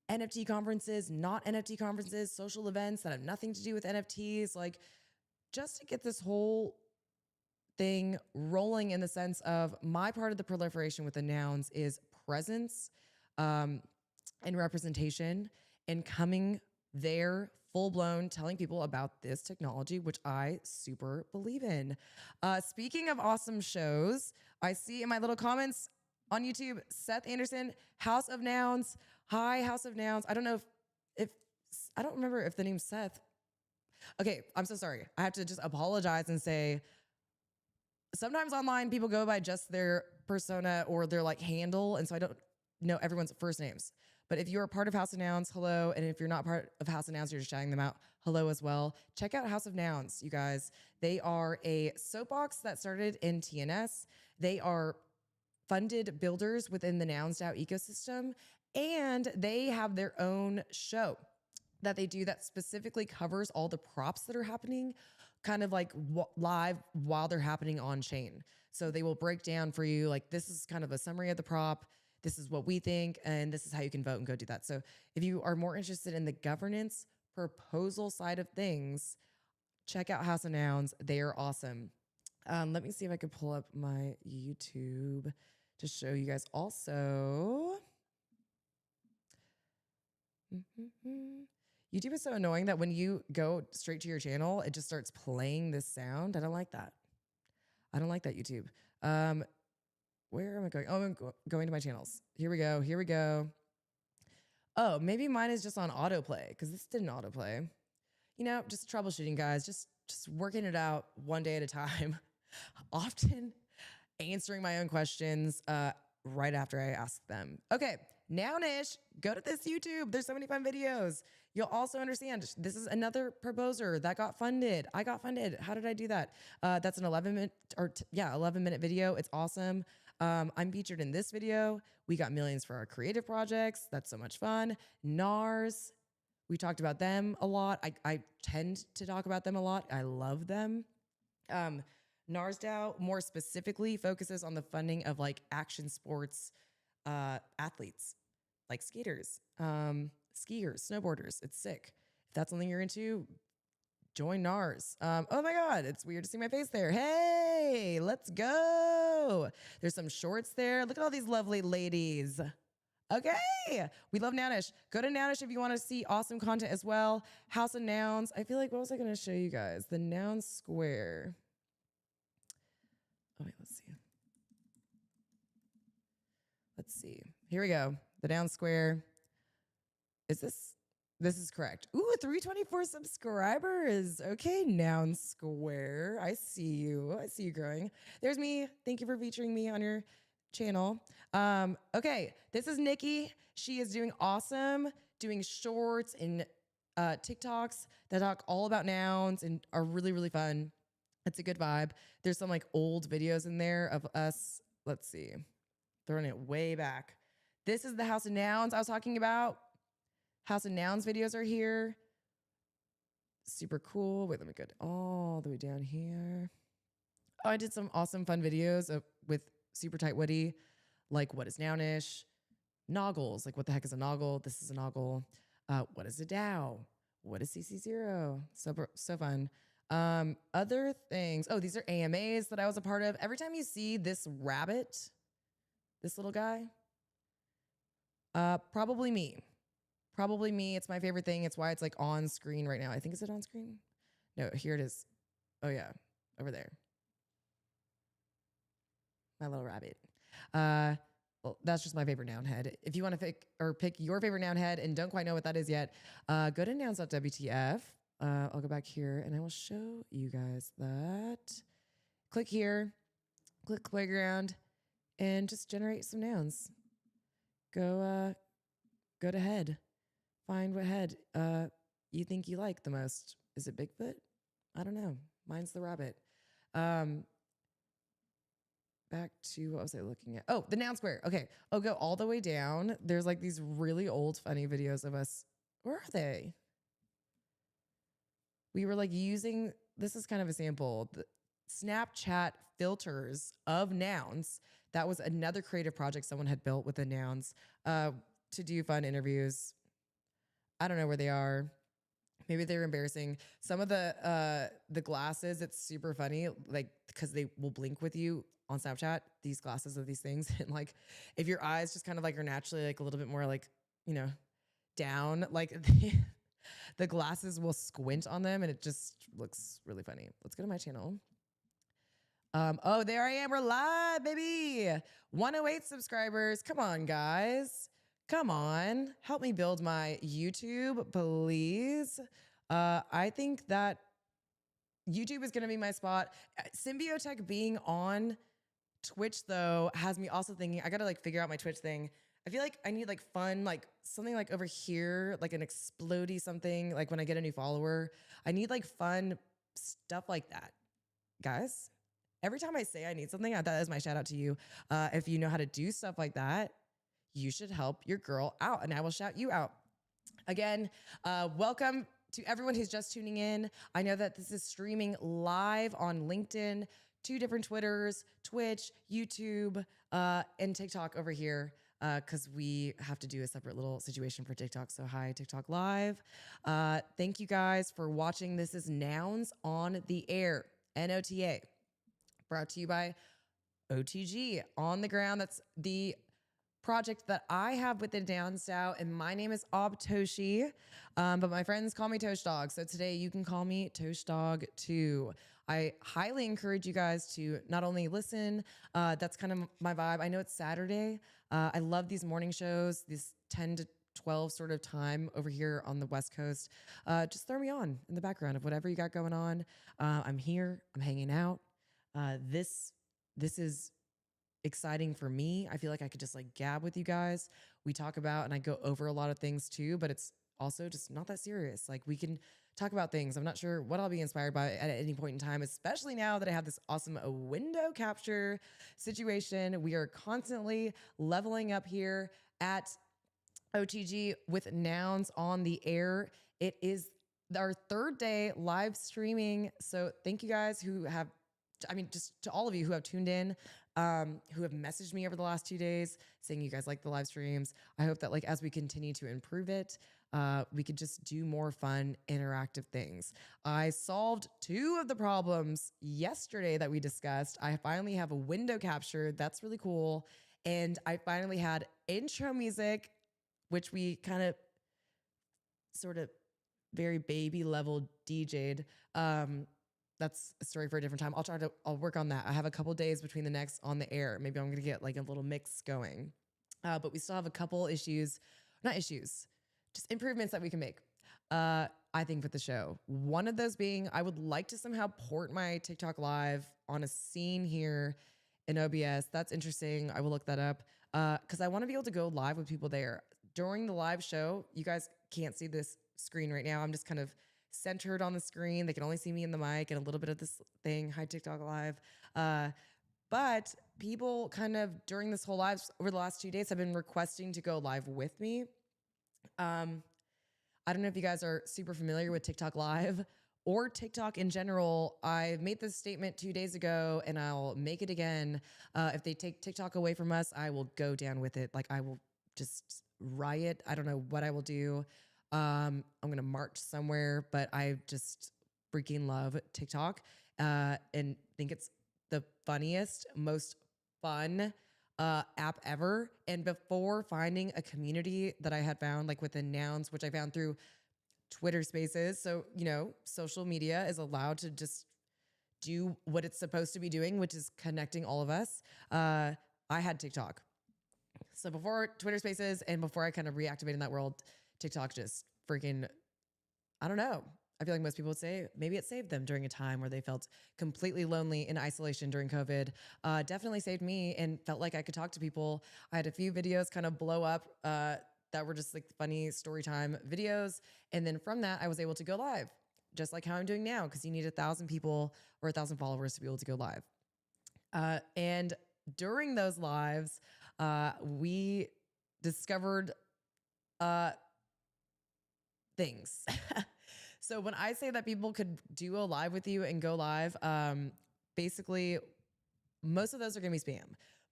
NFT conferences, not NFT conferences, social events that have nothing to do with NFTs, like just to get this whole thing rolling in the sense of my part of the proliferation with the Nouns is presence and representation, and coming there full blown, telling people about this technology, which I super believe in. Speaking of awesome shows, I see in my little comments on YouTube, Seth Anderson, House of Nouns. Hi, House of Nouns. I don't know if I don't remember if the name's Seth. Okay, I'm so sorry. I have to just apologize and say, sometimes online people go by just their persona or their like handle, and so I don't know everyone's first names. But if you're a part of House of Nouns, hello. And if you're not part of House of Nouns, you're just shouting them out, hello as well. Check out House of Nouns, you guys. They are a soapbox that started in TNS. They are funded builders within the NounsDAO ecosystem, and they have their own show that they do that specifically covers all the props that are happening kind of like live while they're happening on chain. So they will break down for you, like, this is kind of a summary of the prop. This is what we think, and this is how you can vote and go do that. So if you are more interested in the governance proposal side of things, check out House of Nouns. They are awesome. Let me see if I can pull up my YouTube to show you guys also. YouTube is so annoying that when you go straight to your channel, it just starts playing this sound. I don't like that. I don't like that, YouTube. Where am I going? Oh, I'm going to my channels. Here we go. Here we go. Oh, maybe mine is just on autoplay because this didn't autoplay. You know, just troubleshooting, guys. Just working it out one day at a time. Often answering my own questions right after I ask them. Okay, Nounish, go to this YouTube. There's so many fun videos. You'll also understand this is another proposer that got funded. I got funded. How did I do that? That's an 11-minute video. It's awesome. I'm featured in this video. We got millions for our creative projects. That's so much fun. Gnars, we talked about them a lot. I tend to talk about them a lot. I love them. NounsDAO more specifically focuses on the funding of like action sports athletes, like skaters, skiers, snowboarders. It's sick. If that's something you're into, join Gnars. Oh my God, it's weird to see my face there. Hey, let's go. There's some shorts there. Look at all these lovely ladies. Okay, we love Nounish. Go to Nounish if you want to see awesome content as well. House of Nouns. I feel like, what was I going to show you guys? The Noun Square. Oh, wait, let's see. Let's see. Here we go. The Noun Square. Is this? This is correct. Ooh, 324 subscribers. Okay, Noun Square. I see you. I see you growing. There's me. Thank you for featuring me on your channel. Okay, this is Nikki. She is doing awesome, doing shorts and TikToks that talk all about nouns and are really, really fun. It's a good vibe. There's some like old videos in there of us. Let's see. Throwing it way back. This is the House of Nouns I was talking about. House of Nouns videos are here. Super cool. Wait, let me go all the way down here. Oh, I did some awesome fun videos with Super Tight Woody, like what is Nounish, Noggles, like what the heck is a Noggle? This is a Noggle. What is a DAO? What is CC0? So fun. Other things. Oh, these are AMAs that I was a part of. Every time you see this rabbit, this little guy, probably me. Probably me. It's my favorite thing. It's why it's like on screen right now. I think, is it on screen? No, here it is. Oh yeah, over there. My little rabbit. Well, that's just my favorite noun head. If you want to pick your favorite noun head and don't quite know what that is yet, go to nouns.wtf. I'll go back here and I will show you guys that. Click here, click playground, and just generate some nouns. Go to head. Find what head you think you like the most. Is it Bigfoot? I don't know. Mine's the rabbit. Back to, what was I looking at? Oh, the Noun Square. Okay, I'll go all the way down. There's like these really old funny videos of us. Where are they? We were like using, this is kind of a sample, the Snapchat filters of nouns. That was another creative project someone had built with the nouns to do fun interviews. I don't know where they are. Maybe they were embarrassing. Some of the glasses, it's super funny, like because they will blink with you on Snapchat, these glasses of these things. And like, if your eyes just kind of like are naturally like a little bit more like, you know, down, like the glasses will squint on them and it just looks really funny. Let's go to my channel. Oh, there I am. We're live, baby. 108 subscribers. Come on, guys. Come on. Help me build my YouTube, please. I think that YouTube is going to be my spot. Symbiotech being on Twitch, though, has me also thinking, I got to like figure out my Twitch thing. I feel like I need like fun, like something like over here, like an explodey something, like when I get a new follower. I need like fun stuff like that. Guys, every time I say I need something, that is my shout out to you. If you know how to do stuff like that, you should help your girl out and I will shout you out. Again, welcome to everyone who's just tuning in. I know that this is streaming live on LinkedIn, 2 different Twitters, Twitch, YouTube, and TikTok over here because we have to do a separate little situation for TikTok. So hi, TikTok Live. Thank you guys for watching. This is Nouns on the Air, NOTA, brought to you by OTG On the Ground. That's the project that I have within NounsDAO, and my name is Aubtoshi, but my friends call me Toast Dog. So today you can call me Toast Dog too. I highly encourage you guys to not only listen, that's kind of my vibe. I know it's Saturday. I love these morning shows, this 10 to 12 sort of time over here on the West Coast. Just throw me on in the background of whatever you got going on. I'm here, I'm hanging out. This is exciting for me. I feel like I could just like gab with you guys. We talk about and I go over a lot of things too, but it's also just not that serious. Like we can talk about things. I'm not sure what I'll be inspired by at any point in time, especially now that I have this awesome window capture situation. We are constantly leveling up here at OTG with Nouns on the air. It is our third day live streaming. So thank you guys who have, just to all of you who have tuned in, who have messaged me over the last 2 days saying you guys like the live streams. I hope that like as we continue to improve it, we could just do more fun, interactive things. I solved 2 of the problems yesterday that we discussed. I finally have a window capture. That's really cool. And I finally had intro music, which we kind of sort of very baby level DJ'd. That's a story for a different time. I'll work on that. I have a couple days between the next on the air. Maybe I'm going to get like a little mix going. But we still have a couple just improvements that we can make. I think with the show, one of those being, I would like to somehow port my TikTok live on a scene here in OBS. That's interesting. I will look that up. Cause I want to be able to go live with people there during the live show. You guys can't see this screen right now. I'm just kind of centered on the screen. They can only see me in the mic and a little bit of this thing. Hi, TikTok live. But people kind of during this whole live over the last 2 days have been requesting to go live with me. I don't know if you guys are super familiar with TikTok live or TikTok in general. I made this statement 2 days ago and I'll make it again. If they take TikTok away from us, I will go down with it. Like I will just riot. I don't know what I will do. I'm going to march somewhere, but I just freaking love TikTok, and think it's the funniest, most fun, app ever. And before finding a community that I had found like within Nouns, which I found through Twitter Spaces. So, social media is allowed to just do what it's supposed to be doing, which is connecting all of us. I had TikTok. So before Twitter Spaces and before I kind of reactivated that world, TikTok just freaking, I don't know. I feel like most people would say maybe it saved them during a time where they felt completely lonely in isolation during COVID. Definitely saved me and felt like I could talk to people. I had a few videos kind of blow up that were just like funny story time videos. And then from that, I was able to go live, just like how I'm doing now, because you need 1,000 people or 1,000 followers to be able to go live. And during those lives, we discovered things. So when I say that people could do a live with you and go live, basically most of those are going to be spam.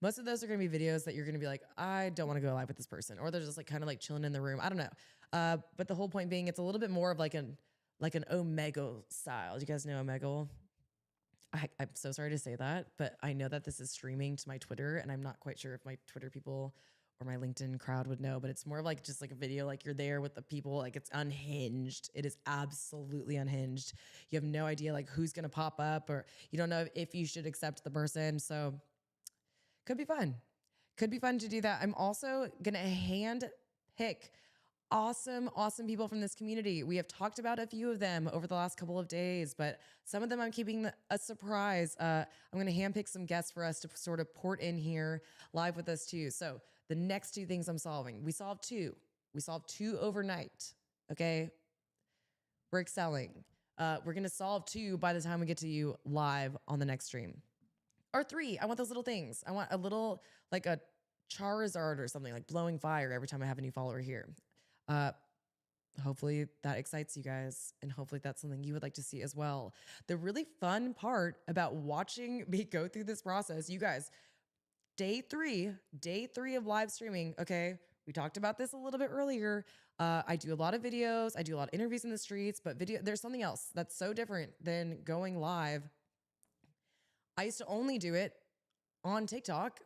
Most of those are going to be videos that you're going to be like, I don't want to go live with this person, or they're just like kind of like chilling in the room. I don't know. But the whole point being, it's a little bit more of like an Omegle style. Do you guys know Omegle? I'm so sorry to say that, but I know that this is streaming to my Twitter, and I'm not quite sure if my Twitter people or my LinkedIn crowd would know, but it's more of like just like a video, like you're there with the people, like it's unhinged. It is absolutely unhinged. You have no idea like who's going to pop up, or you don't know if you should accept the person. So could be fun. Could be fun to do that. I'm also going to hand pick awesome people from this community. We have talked about a few of them over the last couple of days, but some of them I'm keeping a surprise. I'm going to handpick some guests for us to sort of port in here live with us too. So the next 2 things I'm solving, we solved 2. We solved 2 overnight. Okay. We're excelling. We're going to solve 2 by the time we get to you live on the next stream. Or 3, I want those little things. I want a little, like a Charizard or something, like blowing fire every time I have a new follower here. Hopefully that excites you guys, and hopefully that's something you would like to see as well. The really fun part about watching me go through this process, you guys, day three of live streaming. Okay. We talked about this a little bit earlier. I do a lot of videos. I do a lot of interviews in the streets, but there's something else that's so different than going live. I used to only do it on TikTok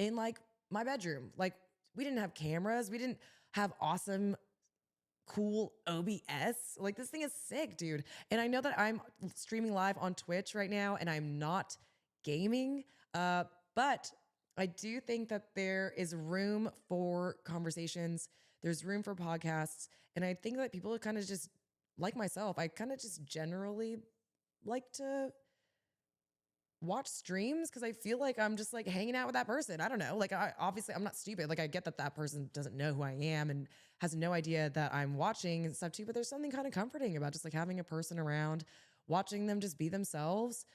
in like my bedroom. Like we didn't have cameras. We didn't have awesome, cool OBS. Like this thing is sick, dude. And I know that I'm streaming live on Twitch right now and I'm not gaming, but I do think that there is room for conversations. There's room for podcasts. And I think that people kind of just like myself, I kind of just generally like to watch streams because I feel like I'm just like hanging out with that person. I don't know. Like, obviously I'm not stupid. Like, I get that that person doesn't know who I am and has no idea that I'm watching and stuff too. But there's something kind of comforting about just like having a person around, watching them just be themselves,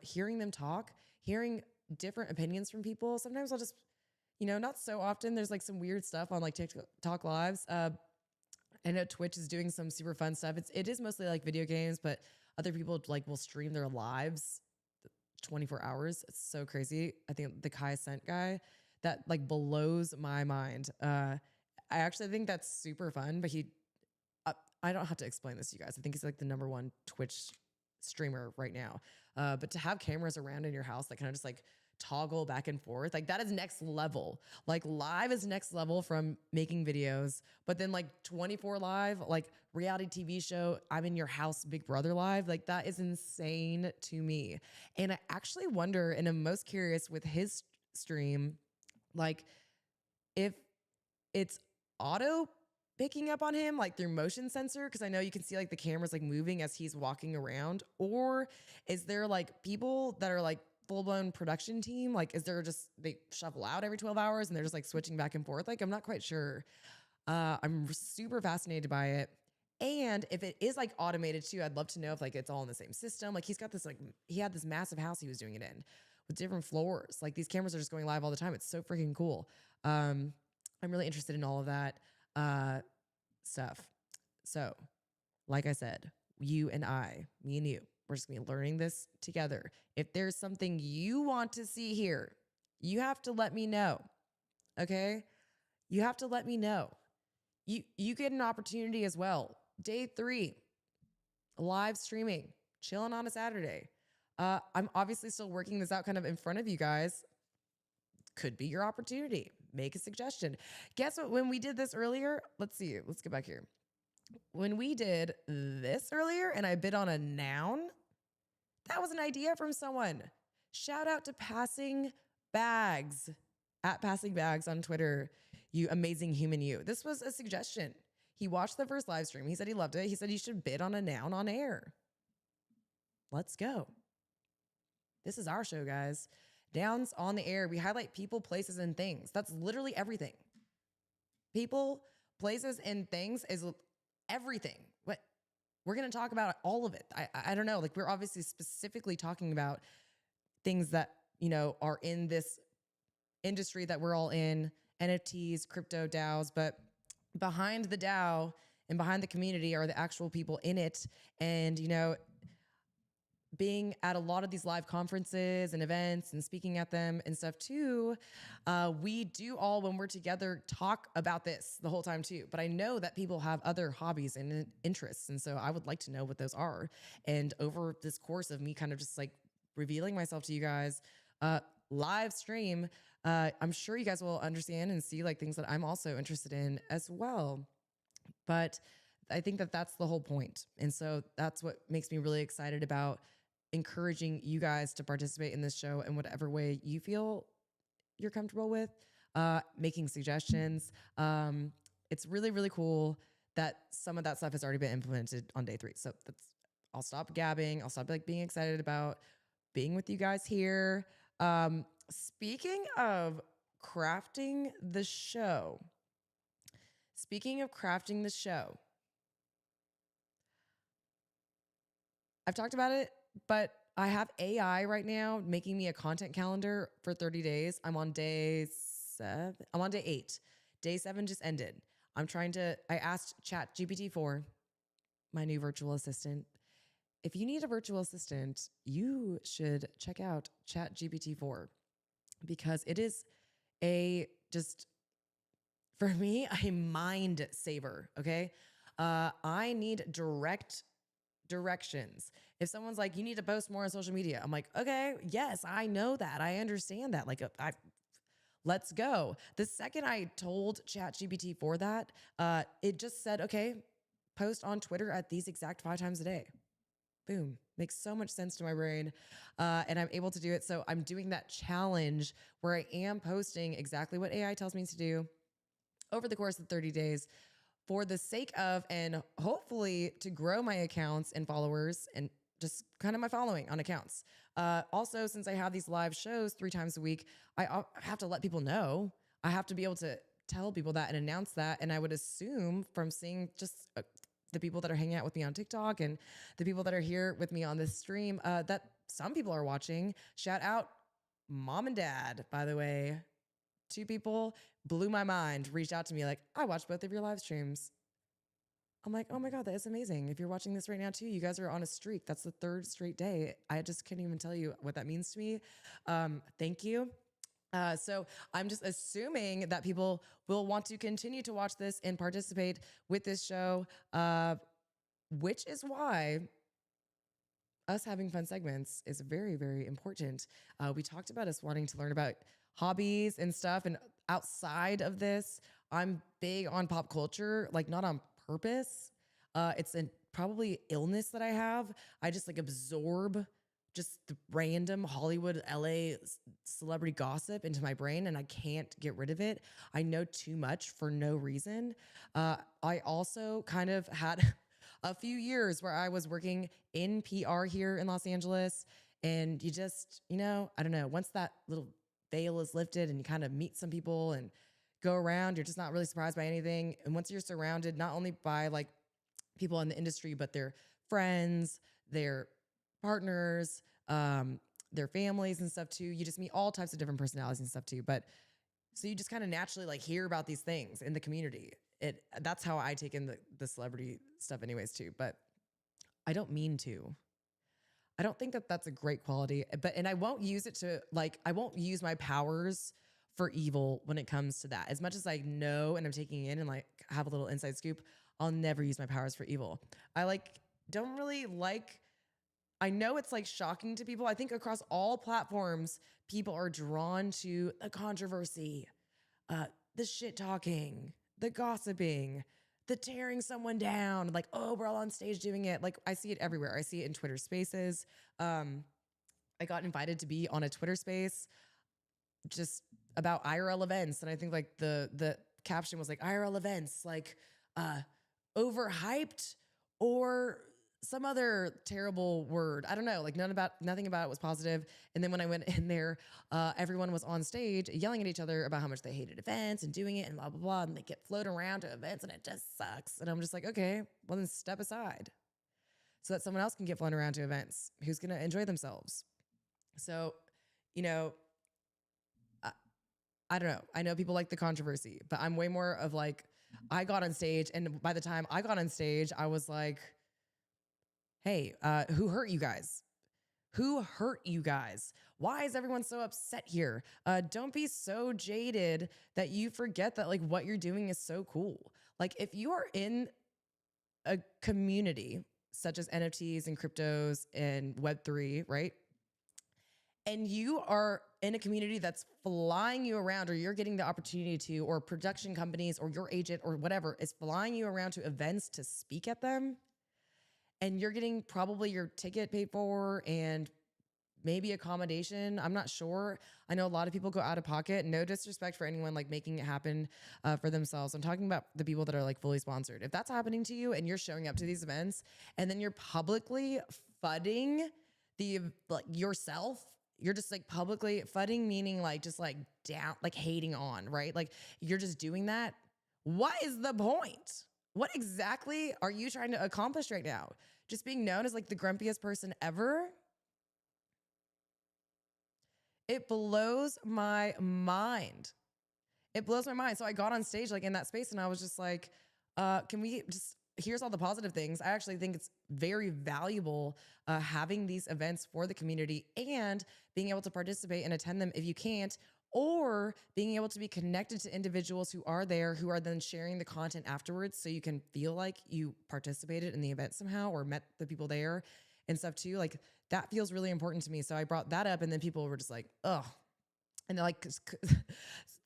hearing them talk, hearing different opinions from people. Sometimes I'll just, not so often. There's like some weird stuff on like TikTok lives. I know Twitch is doing some super fun stuff. It is mostly like video games, but other people like will stream their lives 24 hours. It's so crazy. I think the Kai Cent guy, that like blows my mind. I actually think that's super fun, but I don't have to explain this to you guys. I think he's like the #1 Twitch streamer right now. But to have cameras around in your house that kind of just like toggle back and forth, like that is next level. Like live is next level from making videos, but then like 24 live, like reality TV show, I'm in your house, Big Brother live, like that is insane to me. And I actually wonder, and I'm most curious with his stream, like if it's auto picking up on him like through motion sensor, because I know you can see like the cameras like moving as he's walking around, or is there like people that are like full-blown production team? Like, is there just, they shuffle out every 12 hours and they're just like switching back and forth? Like, I'm not quite sure. I'm super fascinated by it. And if it is like automated too, I'd love to know if like it's all in the same system. Like he's got this, like he had this massive house he was doing it in with different floors. Like these cameras are just going live all the time. It's so freaking cool. I'm really interested in all of that stuff. So like I said, you and I, me and you, we're just gonna be learning this together. If there's something you want to see here, you have to let me know. Okay? You have to let me know. You get an opportunity as well. Day 3, live streaming, chilling on a Saturday. I'm obviously still working this out kind of in front of you guys. Could be your opportunity. Make a suggestion. Guess what? When we did this earlier, let's see. Let's get back here. When we did this earlier and I bid on a noun, that was an idea from someone. Shout out to Passing Bags, at Passing Bags on Twitter. You amazing human, you. This was a suggestion. He watched the first live stream. He said he loved it. He said you should bid on a noun on air. Let's go. This is our show, guys. Nouns on the air. We highlight people, places, and things. That's literally everything. People, places, and things is everything. What we're going to talk about all of it. I don't know. Like we're obviously specifically talking about things that, are in this industry that we're all in, NFTs, crypto DAOs, but behind the DAO and behind the community are the actual people in it. And, being at a lot of these live conferences and events and speaking at them and stuff too, we do all, when we're together, talk about this the whole time too. But I know that people have other hobbies and interests. And so I would like to know what those are. And over this course of me kind of just like revealing myself to you guys, live stream, I'm sure you guys will understand and see like things that I'm also interested in as well. But I think that that's the whole point. And so that's what makes me really excited about encouraging you guys to participate in this show in whatever way you feel you're comfortable with, making suggestions. It's really, really cool that some of that stuff has already been implemented on day 3. So I'll stop gabbing. I'll stop like being excited about being with you guys here. Speaking of crafting the show, I've talked about it, but I have AI right now making me a content calendar for 30 days. I'm on day 7. I'm on day 8. Day 7 just ended. I asked ChatGPT-4, my new virtual assistant. If you need a virtual assistant, you should check out ChatGPT-4 because it is for me, a mind saver. Okay. I need direct directions. If someone's like, you need to post more on social media, I'm like, okay, yes, I know that. I understand that. Like, let's go. The second I told ChatGPT-4 that, it just said, okay, post on Twitter at these exact 5 times a day. Boom. Makes so much sense to my brain. And I'm able to do it. So I'm doing that challenge where I am posting exactly what AI tells me to do over the course of 30 days for the sake of, and hopefully to grow my accounts and followers and just kind of my following on accounts. Also, since I have these live shows 3 times a week, I have to let people know. I have to be able to tell people that and announce that. And I would assume from seeing just the people that are hanging out with me on TikTok and the people that are here with me on this stream, that some people are watching. Shout out mom and dad, by the way. 2 people blew my mind, reached out to me like, I watched both of your live streams. I'm like, oh my God, that is amazing. If you're watching this right now too, you guys are on a streak. That's the 3rd straight day. I just can't even tell you what that means to me. Thank you. So I'm just assuming that people will want to continue to watch this and participate with this show, which is why us having fun segments is very, very important. We talked about us wanting to learn about hobbies and stuff. And outside of this, I'm big on pop culture, like not on purpose. It's probably illness that I have. I just like absorb just the random Hollywood, LA celebrity gossip into my brain, and I can't get rid of it. I know too much for no reason. I also kind of had a few years where I was working in PR here in Los Angeles, and you just, I don't know, once that little veil is lifted and you kind of meet some people and go around, you're just not really surprised by anything. And once you're surrounded not only by like people in the industry, but their friends, their partners, their families and stuff too. You just meet all types of different personalities and stuff too. But so you just kind of naturally like hear about these things in the community. That's how I take in the celebrity stuff anyways too. But I don't mean to. I don't think that that's a great quality, and I won't use it to I won't use my powers for evil when it comes to that. As much as I know and I'm taking in and like have a little inside scoop, I'll never use my powers for evil. I don't really I know it's like shocking to people. I think across all platforms, people are drawn to the controversy, the shit talking, the gossiping, the tearing someone down. Like, oh, we're all on stage doing it. Like, I see it everywhere. I see it in Twitter spaces. I got invited to be on a Twitter space just about IRL events. And I think like the caption was like IRL events, like overhyped or some other terrible word. I don't know, like nothing about it was positive. And then when I went in there, everyone was on stage yelling at each other about how much they hated events and doing it and blah, blah, blah. And they get floated around to events and it just sucks. And I'm just like, okay, well then step aside so that someone else can get flown around to events who's going to enjoy themselves. So, I don't know. I know people like the controversy, but I'm way more of like, I got on stage, and by the time I got on stage, I was like, hey, who hurt you guys? Who hurt you guys? Why is everyone so upset here? Don't be so jaded that you forget that like what you're doing is so cool. Like if you are in a community such as NFTs and cryptos and Web3, right? And you are in a community that's flying you around, or you're getting the opportunity to, or production companies or your agent or whatever is flying you around to events to speak at them, and you're getting probably your ticket paid for and maybe accommodation. I'm not sure. I know a lot of people go out of pocket. No disrespect for anyone like making it happen for themselves. I'm talking about the people that are like fully sponsored. If that's happening to you and you're showing up to these events and then you're publicly fudding yourself, you're just like publicly fudding, meaning like just like down, like hating on, right? Like you're just doing that. What is the point? What exactly are you trying to accomplish right now? Just being known as like the grumpiest person ever? It blows my mind. It blows my mind. So I got on stage like in that space and I was just like, can we just, here's all the positive things. I actually think it's very valuable having these events for the community and being able to participate and attend them if you can't, or being able to be connected to individuals who are there, who are then sharing the content afterwards so you can feel like you participated in the event somehow or met the people there and stuff too. Like that feels really important to me. So I brought that up and then people were just like, oh, and they're like,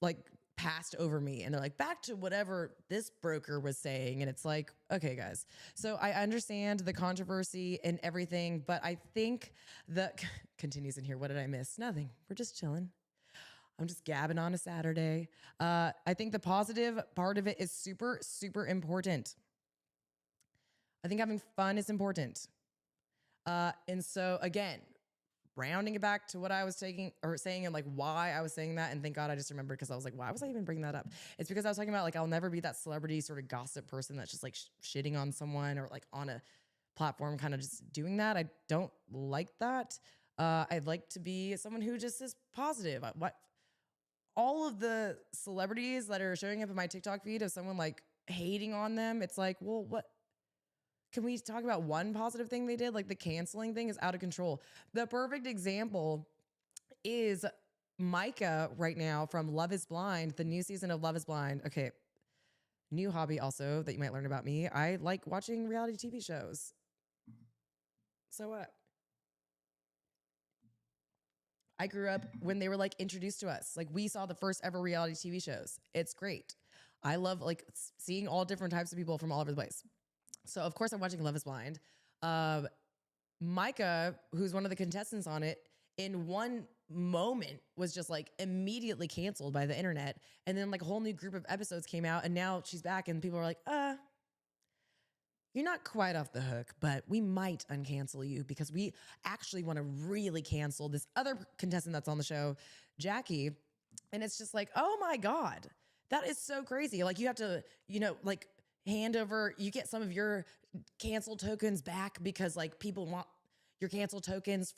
like passed over me and they're like, back to whatever this broker was saying. And it's like, okay, guys. So I understand the controversy and everything, but I think that continues in here. What did I miss? Nothing. We're just chilling. I'm just gabbing on a Saturday. I think the positive part of it is super, super important. I think having fun is important. And so again, rounding it back to what I was taking or saying and like why I was saying that. And thank God I just remembered, because I was like, why was I even bringing that up? It's because I was talking about like, I'll never be that celebrity sort of gossip person that's just like shitting on someone or like on a platform kind of just doing that. I don't like that. I'd like to be someone who just is positive. What all of the celebrities that are showing up in my TikTok feed of someone like hating on them, it's like, well, what? Can we talk about one positive thing they did? Like the canceling thing is out of control. The perfect example is Micah right now from Love is Blind, the new season of Love is Blind. Okay. New hobby also that you might learn about me. I like watching reality TV shows. So what? I grew up when they were like introduced to us. Like we saw the first ever reality TV shows. It's great. I love like seeing all different types of people from all over the place. So of course I'm watching Love is Blind. Micah, who's one of the contestants on it, in one moment was just like immediately canceled by the internet. And then like a whole new group of episodes came out, and now she's back and people are like, you're not quite off the hook, but we might uncancel you because we actually want to really cancel this other contestant that's on the show, Jackie. And it's just like, oh my God, that is so crazy. Like you have to, like hand over, you get some of your cancel tokens back because like people want your cancel tokens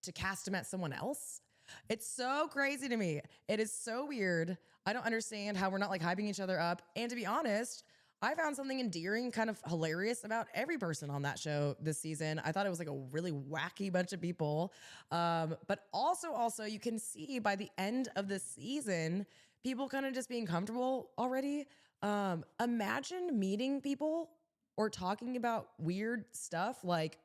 to cast them at someone else. It's so crazy to me. It is so weird. I don't understand how we're not like hyping each other up. And to be honest, I found something endearing, kind of hilarious about every person on that show this season. I thought it was like a really wacky bunch of people. But also you can see by the end of the season, people kind of just being comfortable already. Imagine meeting people or talking about weird stuff like,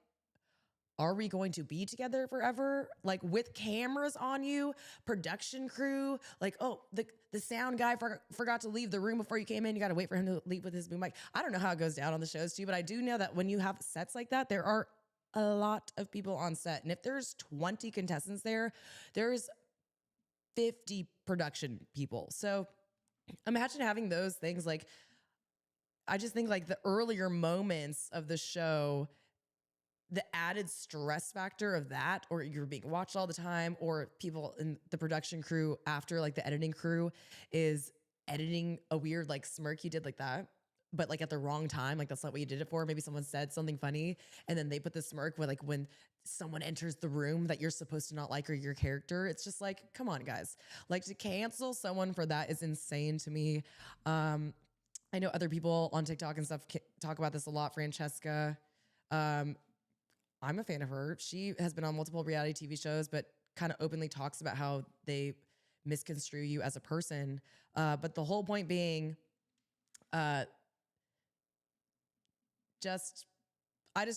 are we going to be together forever? Like with cameras on you, production crew, like, oh, the sound guy forgot to leave the room before you came in. You got to wait for him to leave with his boom mic. I don't know how it goes down on the shows too, but I do know that when you have sets like that, there are a lot of people on set. And if there's 20 contestants there's 50 production people. So imagine having those things. Like, I just think like the earlier moments of the show, the added stress factor of that, or you're being watched all the time, or people in the production crew after like the editing crew is editing a weird like smirk you did like that, but like at the wrong time. Like that's not what you did it for. Maybe someone said something funny and then they put the smirk with like when someone enters the room that you're supposed to not like, or your character. It's just like, come on guys, like to cancel someone for that is insane to me. I know other people on TikTok and stuff talk about this a lot. Francesca, I'm a fan of her. She has been on multiple reality TV shows, but kind of openly talks about how they misconstrue you as a person. But the whole point being, I just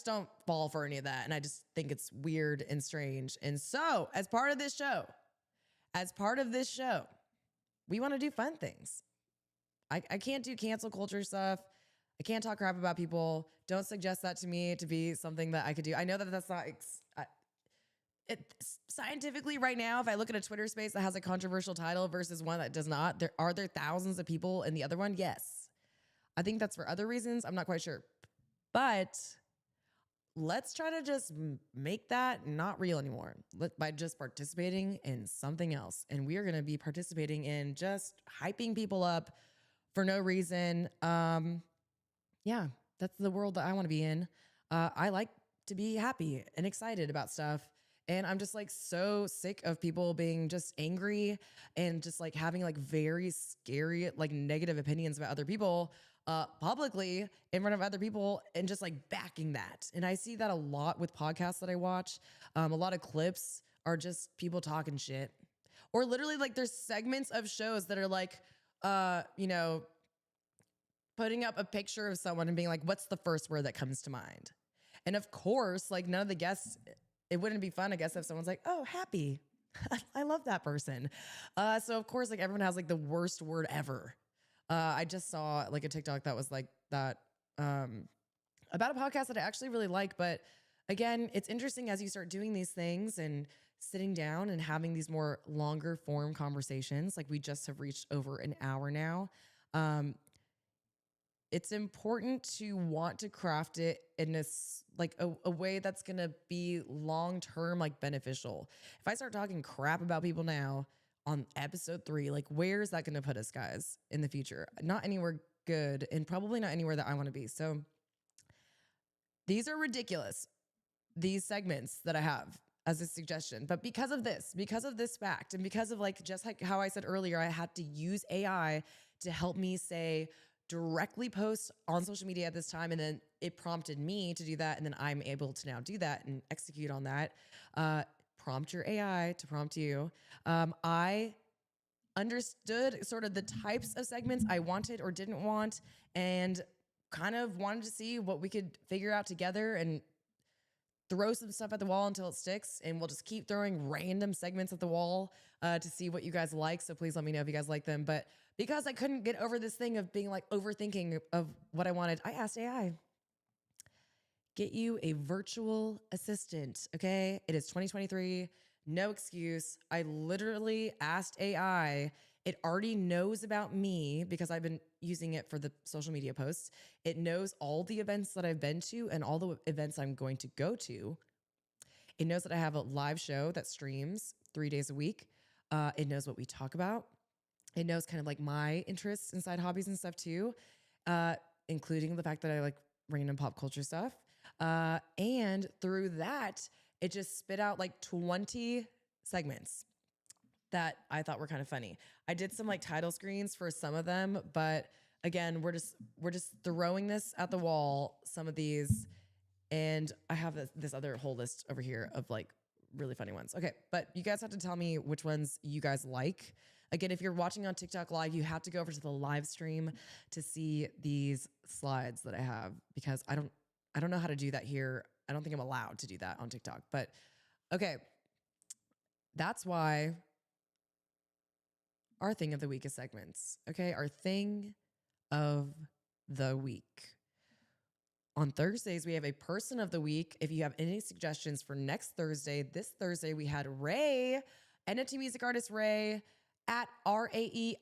don't fall for any of that. And I just think it's weird and strange. And so as part of this show, we want to do fun things. I can't do cancel culture stuff. I can't talk crap about people. Don't suggest that to me to be something that I could do. I know that that's not scientifically right now. If I look at a Twitter space that has a controversial title versus one that does not, are there thousands of people in the other one? Yes. I think that's for other reasons. I'm not quite sure. But let's try to just make that not real anymore by just participating in something else. And we are going to be participating in just hyping people up for no reason. Yeah, that's the world that I want to be in. I like to be happy and excited about stuff. And I'm just like so sick of people being just angry and just like having like very scary, like negative opinions about other people publicly in front of other people and just like backing that. And I see that a lot with podcasts that I watch. A lot of clips are just people talking shit, or literally like there's segments of shows that are like, putting up a picture of someone and being like, what's the first word that comes to mind? And of course, like none of the guests, it wouldn't be fun, I guess, if someone's like, oh, happy. I love that person. So of course, like everyone has like the worst word ever. I just saw like a TikTok that was like that about a podcast that I actually really like. But again, it's interesting as you start doing these things and sitting down and having these more longer form conversations. Like we just have reached over an hour now. it's important to want to craft it in this like a way that's gonna be long-term like beneficial. If I start talking crap about people now on episode 3, like where is that gonna put us, guys, in the future? Not anywhere good, and probably not anywhere that I want to be. So these are ridiculous, these segments that I have as a suggestion. But because of this fact, and because of like just like how I said earlier, I had to use AI to help me say directly post on social media at this time. And then it prompted me to do that. And then I'm able to now do that and execute on that. Prompt your AI to prompt you. I understood sort of the types of segments I wanted or didn't want, and kind of wanted to see what we could figure out together and throw some stuff at the wall until it sticks. And we'll just keep throwing random segments at the wall to see what you guys like. So please let me know if you guys like them. But because I couldn't get over this thing of being like overthinking of what I wanted, I asked AI, get you a virtual assistant. Okay. It is 2023. No excuse. I literally asked AI. It already knows about me because I've been using it for the social media posts. It knows all the events that I've been to and all the events I'm going to go to. It knows that I have a live show that streams 3 days a week. It knows what we talk about. It knows kind of like my interests and side hobbies and stuff too, including the fact that I like random pop culture stuff. And through that, it just spit out like 20 segments that I thought were kind of funny. I did some like title screens for some of them, but again, we're just throwing this at the wall, some of these, and I have this other whole list over here of like really funny ones. Okay, but you guys have to tell me which ones you guys like. Again, if you're watching on TikTok live, you have to go over to the live stream to see these slides that I have, because I don't know how to do that here. I don't think I'm allowed to do that on TikTok, but okay. That's why our thing of the week is segments. Okay. Our thing of the week. On Thursdays, we have a person of the week. If you have any suggestions for next Thursday, this Thursday, we had Ray, NFT music artist Ray, at RAE_ISLA.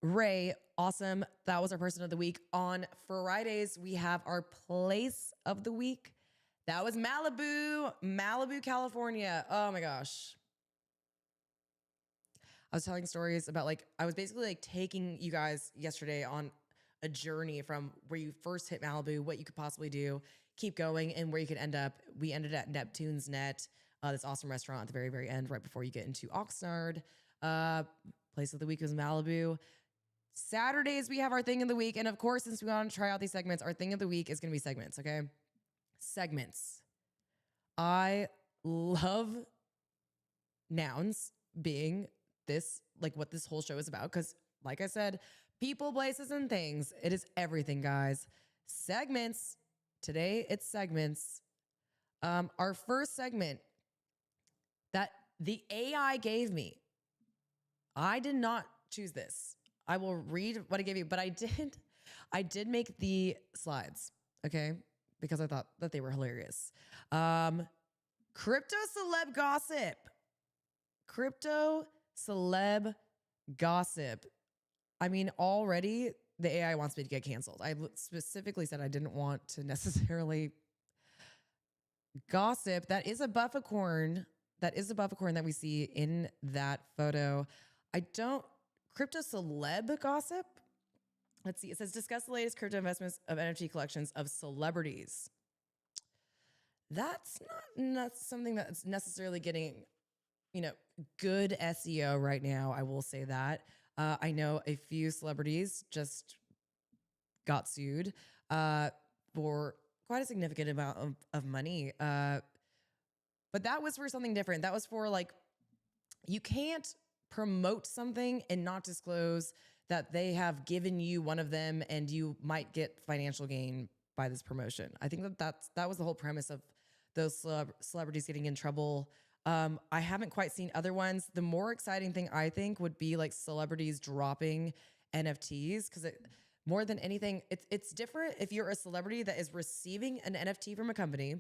Ray, awesome. That was our person of the week. On Fridays, we have our place of the week. That was Malibu, California. Oh my gosh. I was telling stories about like, I was basically like taking you guys yesterday on a journey from where you first hit Malibu, what you could possibly do, keep going, and where you could end up. We ended at Neptune's Net, this awesome restaurant at the very, very end, right before you get into Oxnard. Place of the week was Malibu. Saturdays, we have our thing of the week. And of course, since we want to try out these segments, our thing of the week is going to be segments, okay? Segments. I love nouns being this, like what this whole show is about. Because like I said, people, places, and things. It is everything, guys. Segments. Today, it's segments. Our first segment that the AI gave me. I did not choose this. I will read what I gave you, but I did make the slides, okay? Because I thought that they were hilarious. Crypto celeb gossip. Crypto celeb gossip. I mean, already the AI wants me to get canceled. I specifically said I didn't want to necessarily gossip. That is a bufficorn. That is a bufficorn that we see in that photo. Crypto celeb gossip. Let's see. It says, discuss the latest crypto investments of NFT collections of celebrities. That's not something that's necessarily getting, good SEO right now. I will say that. I know a few celebrities just got sued for quite a significant amount of money. But that was for something different. That was for like, you can't promote something and not disclose that they have given you one of them and you might get financial gain by this promotion. I think that was the whole premise of those celebrities getting in trouble. I haven't quite seen other ones. The more exciting thing I think would be like celebrities dropping NFTs, because more than anything, it's different if you're a celebrity that is receiving an NFT from a company.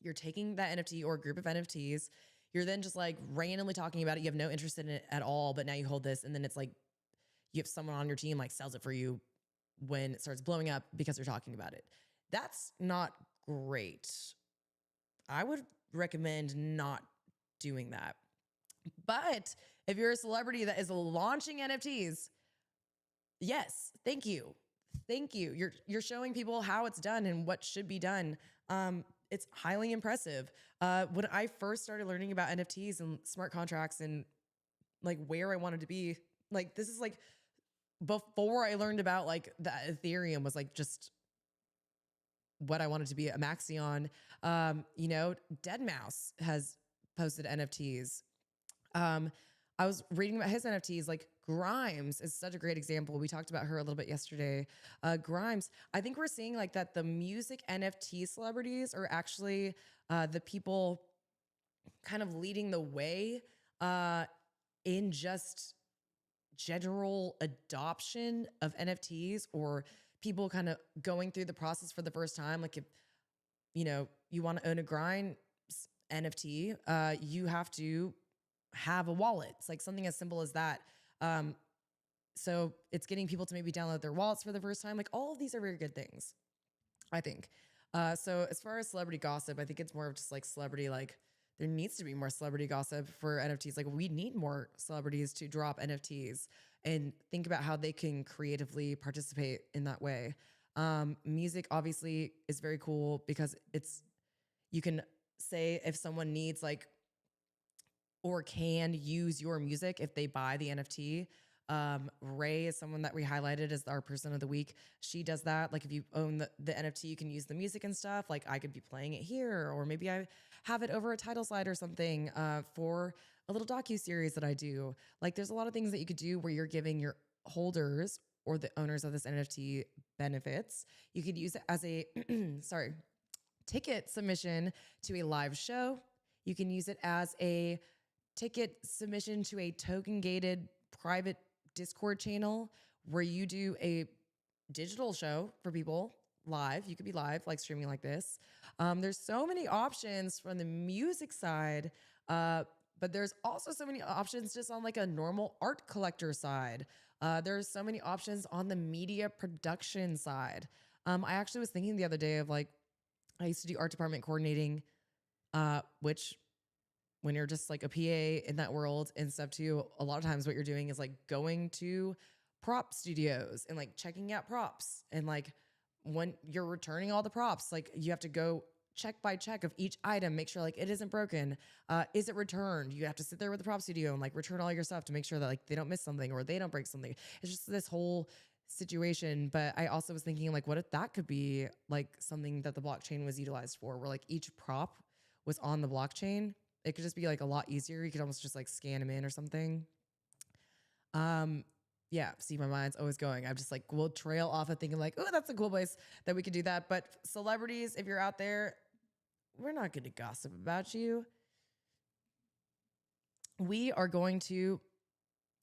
You're taking that NFT or a group of NFTs. You're then just like randomly talking about it. You have no interest in it at all, but now you hold this, and then it's like you have someone on your team like sells it for you when it starts blowing up because they're talking about it. That's not great. I would recommend not doing that. But if you're a celebrity that is launching NFTs, yes, thank you. Thank you. You're showing people how it's done and what should be done. It's highly impressive. When I first started learning about NFTs and smart contracts and like where I wanted to be, like this is like before I learned about like that Ethereum was like just what I wanted to be, a Maxion. You know, Deadmau5 has posted NFTs. I was reading about his NFTs, like Grimes is such a great example. We talked about her a little bit yesterday. Grimes, I think we're seeing like that the music NFT celebrities are actually the people kind of leading the way in just general adoption of NFTs, or people kind of going through the process for the first time. Like if, you know, you want to own a Grimes NFT, you have to have a wallet. It's like something as simple as that. So it's getting people to maybe download their wallets for the first time. Like all of these are very good things, I think. So as far as celebrity gossip, I think it's more of just like celebrity, like there needs to be more celebrity gossip for NFTs. Like we need more celebrities to drop NFTs and think about how they can creatively participate in that way. Music obviously is very cool because you can say if someone needs like, or can use your music if they buy the NFT. Ray is someone that we highlighted as our person of the week. She does that. Like if you own the NFT, you can use the music and stuff. Like I could be playing it here, or maybe I have it over a title slide or something for a little docu-series that I do. Like there's a lot of things that you could do where you're giving your holders or the owners of this NFT benefits. You could use it as a, ticket submission to a live show. You can use it as a ticket submission to a token gated private Discord channel where you do a digital show for people live. You could be live, like streaming like this. There's so many options from the music side, but there's also so many options just on like a normal art collector side. There's so many options on the media production side. I actually was thinking the other day of like, I used to do art department coordinating, which when you're just like a PA in that world and stuff too, a lot of times what you're doing is like going to prop studios and like checking out props. And like when you're returning all the props, like you have to go check by check of each item, make sure like it isn't broken. Is it returned? You have to sit there with the prop studio and like return all your stuff to make sure that like they don't miss something or they don't break something. It's just this whole situation. But I also was thinking like, what if that could be like something that the blockchain was utilized for, where like each prop was on the blockchain? It could just be like a lot easier. You could almost just like scan them in or something. Yeah, see, my mind's always going. I'm just like, we'll trail off of thinking like, oh, that's a cool place that we could do that. But celebrities, if you're out there, we're not going to gossip about you. We are going to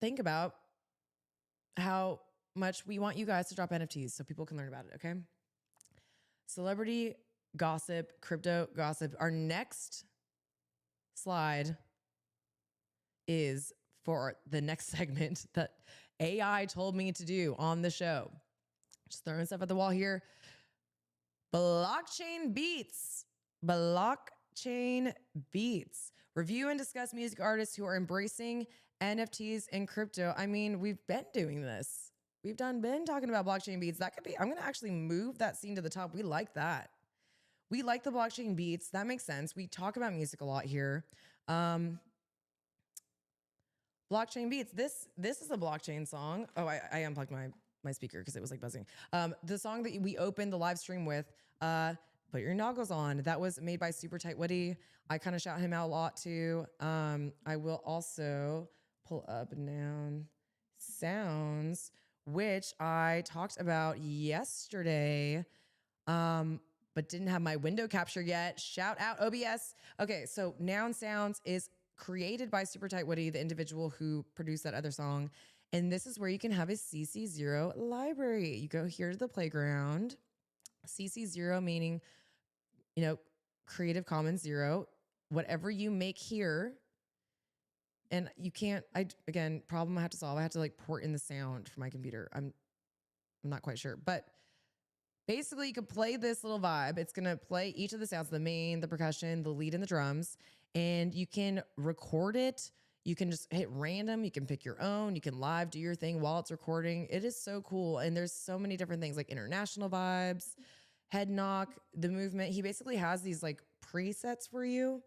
think about how much we want you guys to drop NFTs so people can learn about it, okay? Celebrity gossip, crypto gossip. Our next slide is for the next segment that AI told me to do on the show. Just throwing stuff at the wall here. Blockchain beats. Blockchain beats. Review and discuss music artists who are embracing NFTs and crypto. I mean, we've been doing this. We've been talking about blockchain beats. That could be, I'm going to actually move that scene to the top. We like that. We like the blockchain beats. That makes sense. We talk about music a lot here. Blockchain beats. This is a blockchain song. Oh, I unplugged my speaker because it was like buzzing. The song that we opened the live stream with, Put Your Noggles On. That was made by Super Tight Woody. I kind of shout him out a lot too. I will also pull up Noun Sounds, which I talked about yesterday. But didn't have my window capture yet. Shout out OBS. Okay, so Noun Sounds is created by Super Tight Woody, the individual who produced that other song. And this is where you can have a CC0 library. You go here to the playground. CC0 meaning, you know, Creative Commons 0. Whatever you make here and you can't, again, problem I have to solve. I have to like port in the sound for my computer. I'm not quite sure, but basically you can play this little vibe. It's going to play each of the sounds, the main, the percussion, the lead, and the drums, and you can record it. You can just hit random. You can pick your own. You can live do your thing while it's recording. It is so cool. And there's so many different things like international vibes, head knock, the movement. He basically has these like presets for you.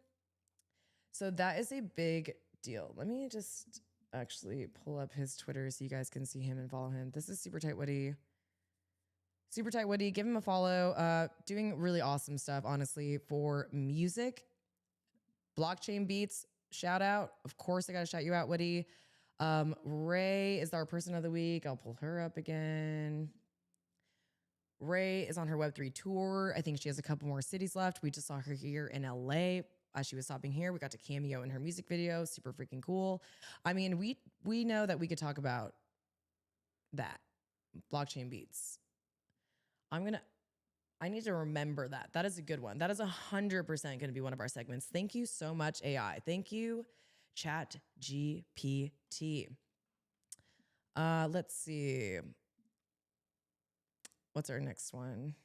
So that is a big deal. Let me just actually pull up his Twitter so you guys can see him and follow him. This is Super Tight Woody. Super Tight Woody, give him a follow. Doing really awesome stuff, honestly, for music. Blockchain beats, shout out. Of course, I got to shout you out, Woody. Ray is our person of the week. I'll pull her up again. Ray is on her Web3 tour. I think she has a couple more cities left. We just saw her here in LA as she was stopping here. We got to cameo in her music video. Super freaking cool. I mean, we know that we could talk about that. Blockchain beats. I need to remember that. That is a good one. That is 100% going to be one of our segments. Thank you so much, AI. Thank you, Chat GPT. Let's see. What's our next one?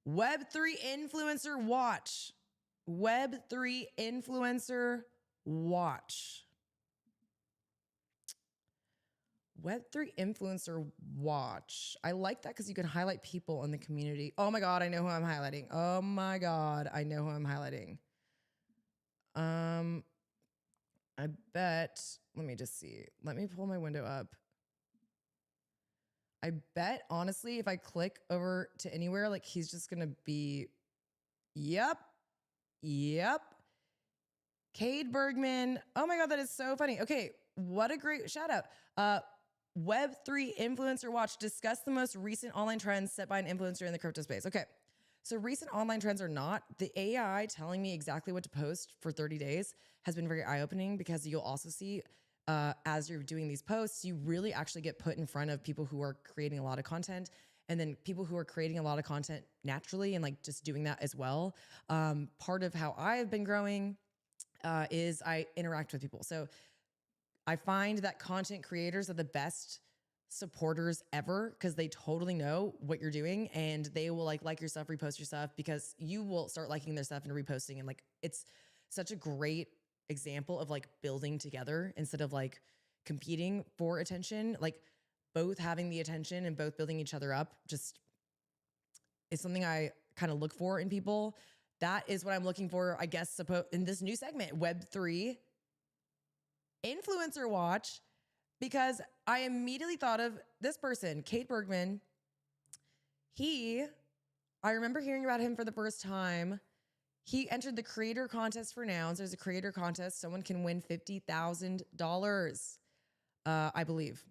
Web3 Influencer Watch. Web3 Influencer Watch. Web3 Influencer Watch. I like that because you can highlight people in the community. Oh my God, I know who I'm highlighting. Oh my God, I know who I'm highlighting. I bet, let me just see. Let me pull my window up. I bet, honestly, if I click over to anywhere, like he's just going to be, yep. Cade Bergman. Oh my God, that is so funny. Okay, what a great shout out. Web3 Influencer Watch, discuss the most recent online trends set by an influencer in the crypto space. Okay, so recent online trends are not. The AI telling me exactly what to post for 30 days has been very eye-opening because you'll also see as you're doing these posts, you really actually get put in front of people who are creating a lot of content, and then people who are creating a lot of content naturally and like just doing that as well. Part of how I've been growing is I interact with people. So I find that content creators are the best supporters ever because they totally know what you're doing and they will like your stuff, repost your stuff because you will start liking their stuff and reposting. And like, it's such a great example of like building together instead of like competing for attention. Like both having the attention and both building each other up just is something I kind of look for in people. That is what I'm looking for, I guess, in this new segment, Web3 Influencer Watch, because I immediately thought of this person, Cade Bergman. I remember hearing about him for the first time. He entered the creator contest for Nouns. There's a creator contest. Someone can win $50,000, I believe.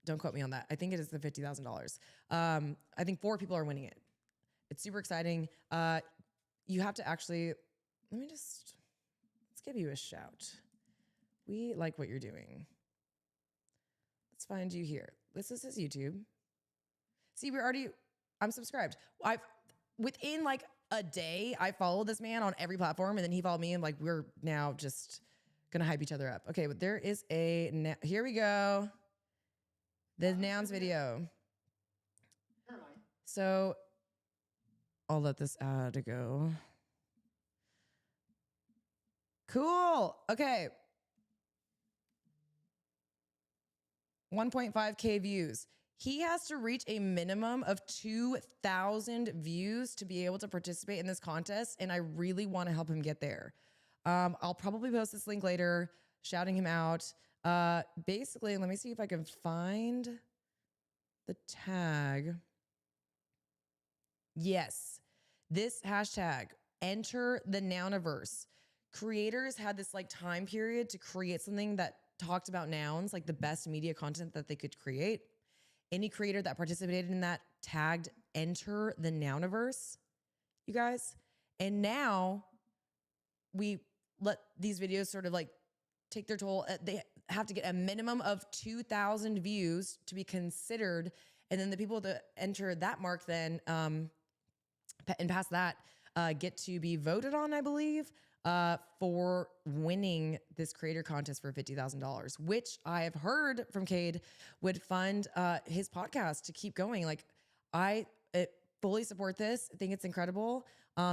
Don't quote me on that. I think it is the $50,000. I think 4 people are winning it. It's super exciting. You have to actually, let's give you a shout. We like what you're doing. Let's find you here. This is his YouTube. See, I'm subscribed. Within like a day, I followed this man on every platform and then he followed me and like, we're now just gonna hype each other up. Okay, but there is here we go. The Nouns video. So I'll let this ad go. Cool. Okay. 1.5K views. He has to reach a minimum of 2,000 views to be able to participate in this contest, and I really want to help him get there. I'll probably post this link later, shouting him out. Basically, let me see if I can find the tag. Yes, this hashtag, enter the Nouniverse. Creators had this like time period to create something that talked about nouns, like the best media content that they could create. Any creator that participated in that tagged enter the Nouniverse, you guys. And now we let these videos sort of like take their toll. They have to get a minimum of 2,000 views to be considered. And then the people that enter that mark then, and past that, get to be voted on, I believe. for winning this creator contest for $50,000, which I have heard from Cade would fund his podcast to keep going. Like I fully support this. I think it's incredible.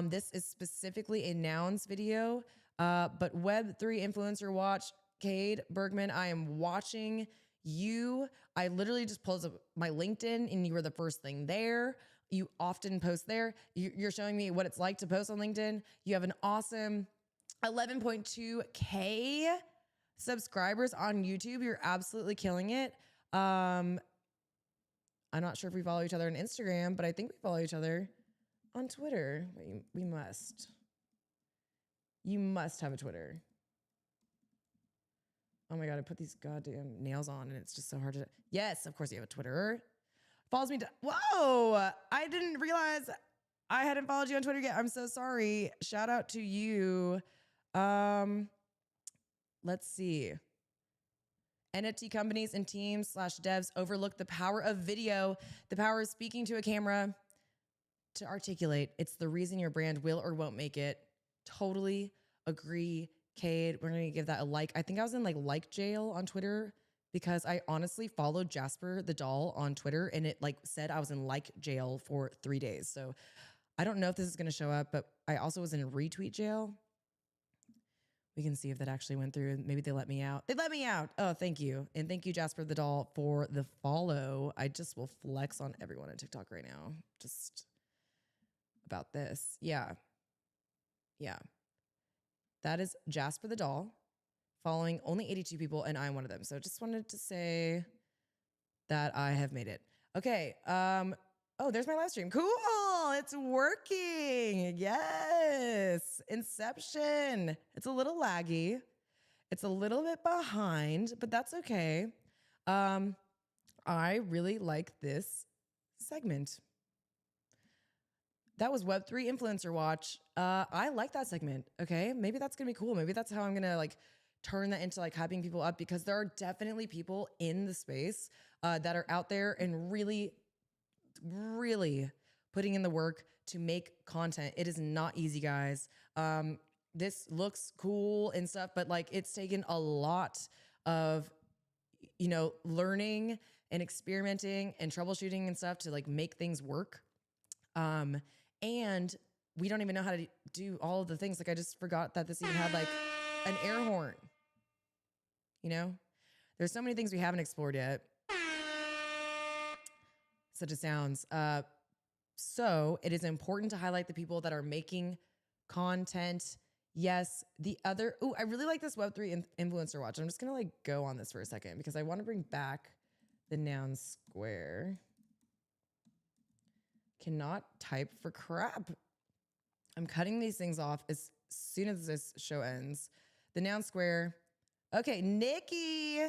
This is specifically a Nouns video, but Web3 Influencer Watch, Cade Bergman, I am watching you. I literally just pulled up my LinkedIn and you were the first thing there. You often post there. You're showing me what it's like to post on LinkedIn. You have an awesome 11.2K subscribers on YouTube. You're absolutely killing it. I'm not sure if we follow each other on Instagram, but I think we follow each other on Twitter. We must. You must have a Twitter. Oh my God, I put these goddamn nails on and it's just so hard to. Yes, of course you have a Twitter. Follows me. Whoa, I didn't realize I hadn't followed you on Twitter yet. I'm so sorry. Shout out to you. Let's see. NFT companies and teams / devs overlook the power of video, the power of speaking to a camera to articulate. It's the reason your brand will or won't make it. Totally agree, Cade. We're going to give that a like. I think I was in like jail on Twitter because I honestly followed Jasper the doll on Twitter and it like said I was in like jail for 3 days. So I don't know if this is going to show up, but I also was in retweet jail. We can see if that actually went through. Maybe they let me out. They let me out. Oh, thank you. And thank you, Jasper the doll, for the follow. I just will flex on everyone on TikTok right now. Just about this. Yeah. Yeah. That is Jasper the doll following only 82 people, and I'm one of them. So just wanted to say that I have made it. Okay. Oh, there's my live stream. Cool. It's working. Yes. Inception. It's a little laggy. It's a little bit behind, but that's okay. I really like this segment. That was Web3 Influencer Watch. I like that segment. Okay. Maybe that's going to be cool. Maybe that's how I'm going to like turn that into like hyping people up, because there are definitely people in the space that are out there and really putting in the work to make content. It is not easy, guys. This looks cool and stuff, but like it's taken a lot of, you know, learning and experimenting and troubleshooting and stuff to like make things work. And we don't even know how to do all of the things. Like I just forgot that this even had like an air horn, you know? There's so many things we haven't explored yet. Such as sounds. So it is important to highlight the people that are making content. Yes. The other, I really like this Web3 Influencer Watch. I'm just going to like go on this for a second because I want to bring back the Noun Square. Cannot type for crap. I'm cutting these things off as soon as this show ends. The Noun Square. Okay, Nikki,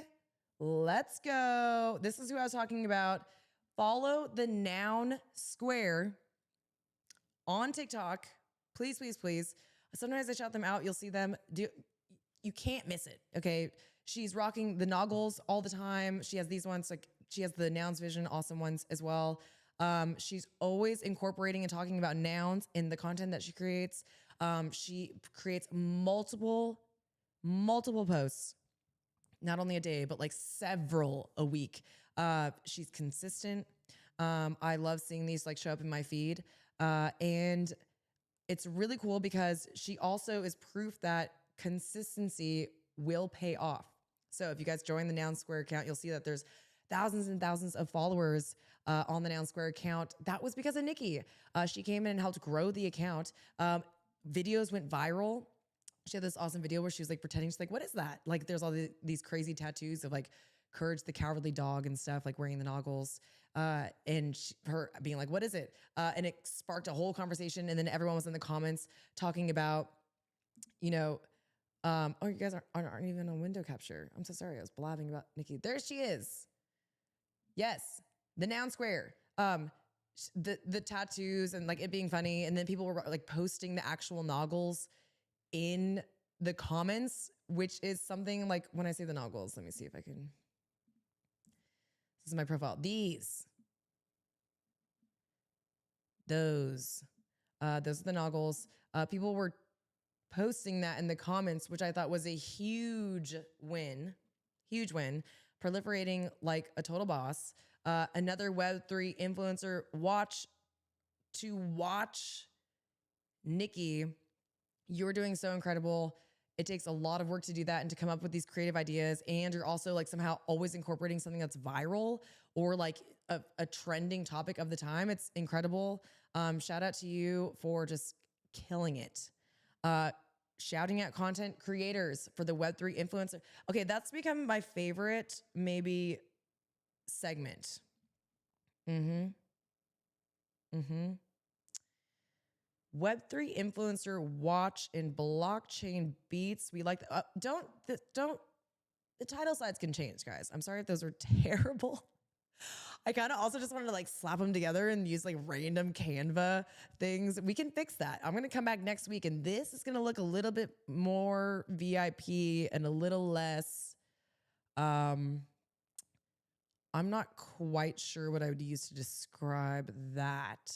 let's go. This is who I was talking about. Follow the Noun Square on TikTok. Please, please, please. Sometimes I shout them out. You'll see them. You can't miss it, okay? She's rocking the noggles all the time. She has these ones. Like she has the Nouns Vision, awesome ones as well. She's always incorporating and talking about nouns in the content that she creates. She creates multiple posts, not only a day, but like several a week. She's consistent. I love seeing these like show up in my feed. And it's really cool because she also is proof that consistency will pay off. So if you guys join the Noun Square account, you'll see that there's thousands and thousands of followers on the Noun Square account. That was because of Nikki. She came in and helped grow the account. Videos went viral. She had this awesome video where she was like pretending, she's like, what is that? Like there's all these crazy tattoos of like Courage the Cowardly Dog and stuff, like wearing the noggles. And her being like, what is it? And it sparked a whole conversation. And then everyone was in the comments talking about, you know, oh, you guys aren't even on window capture. I'm so sorry. I was blabbing about Nikki. There she is. Yes. The Noun Square. The tattoos and like it being funny. And then people were like posting the actual noggles in the comments, which is something like when I say the noggles, let me see if I can. This is my profile. Those are the noggles. People were posting that in the comments, which I thought was a huge win, proliferating like a total boss. Another Web3 influencer, watch Nikki. You're doing so incredible. It takes a lot of work to do that and to come up with these creative ideas. And you're also like somehow always incorporating something that's viral or like a trending topic of the time. It's incredible. Shout out to you for just killing it. Shouting at content creators for the Web3 influencer. Okay, that's become my favorite maybe segment. Web3 influencer watch in blockchain beats. We like the title slides can change, guys. I'm sorry if those are terrible. I kind of also just wanted to like slap them together and use like random Canva things. We can fix that. I'm going to come back next week and this is going to look a little bit more VIP and a little less, I'm not quite sure what I would use to describe that.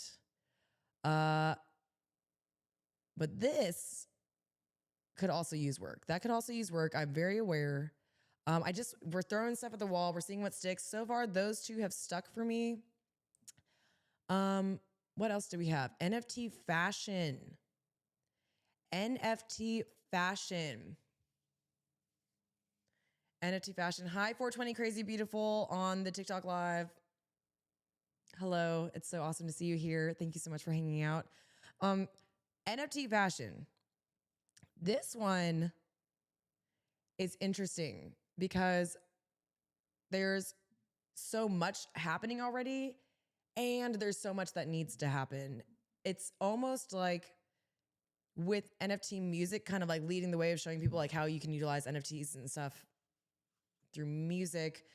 But this could also use work. That could also use work. I'm very aware. We're throwing stuff at the wall. We're seeing what sticks. So far, those two have stuck for me. What else do we have? NFT fashion. NFT fashion. NFT fashion. Hi, 420 Crazy Beautiful on the TikTok live. Hello. It's so awesome to see you here. Thank you so much for hanging out. NFT fashion. This one is interesting because there's so much happening already and there's so much that needs to happen. It's almost like with NFT music kind of like leading the way of showing people like how you can utilize NFTs and stuff through music.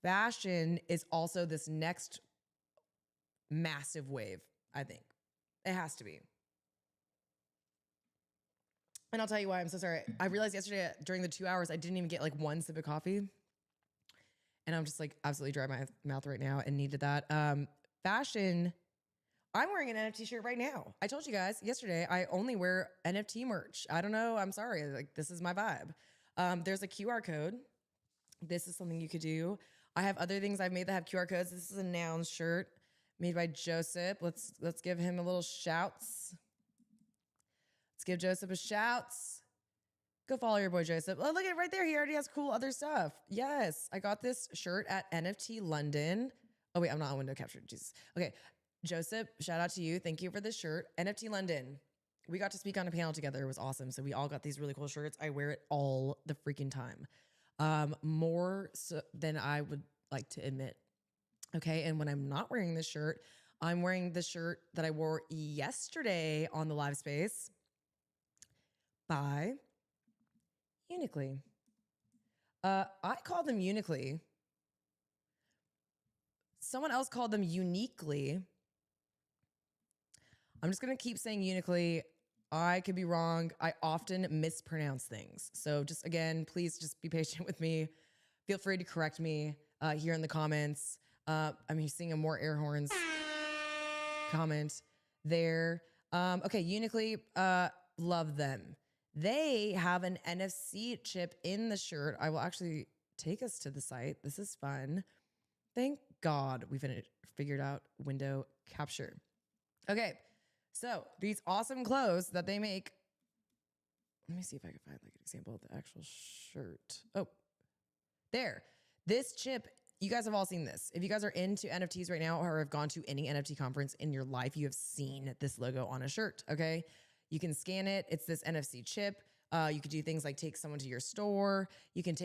Fashion is also this next massive wave, I think. It has to be. And I'll tell you why. I'm so sorry. I realized yesterday during the 2 hours, I didn't even get like one sip of coffee. And I'm just like absolutely dry my mouth right now and needed that. Fashion. I'm wearing an NFT shirt right now. I told you guys yesterday, I only wear NFT merch. I don't know. I'm sorry. Like this is my vibe. There's a QR code. This is something you could do. I have other things I've made that have QR codes. This is a Nouns shirt made by Joseph. Let's give him a little shouts. Let's give Joseph a shouts. Go follow your boy Joseph. Oh, look at it right there. He already has cool other stuff. Yes, I got this shirt at NFT London. Oh wait, I'm not on window capture. Jesus. Okay, Joseph, shout out to you. Thank you for this shirt. NFT London. We got to speak on a panel together. It was awesome. So we all got these really cool shirts. I wear it all the freaking time. More so than I would like to admit. Okay, and when I'm not wearing this shirt, I'm wearing the shirt that I wore yesterday on the live space by Uniquely. I called them Uniquely. Someone else called them Uniquely. I'm just going to keep saying Uniquely. I could be wrong. I often mispronounce things. So just again, please just be patient with me. Feel free to correct me here in the comments. I'm seeing a more air horns comment there. Okay, Uniquely, love them. They have an NFC chip in the shirt. I will actually take us to the site. This is fun. Thank God we figured out window capture. Okay, so these awesome clothes that they make. Let me see if I can find like an example of the actual shirt. Oh, there. This chip, you guys have all seen this. If you guys are into NFTs right now or have gone to any NFT conference in your life, you have seen this logo on a shirt, okay? You can scan it. It's this NFC chip. You could do things like take someone to your store. You could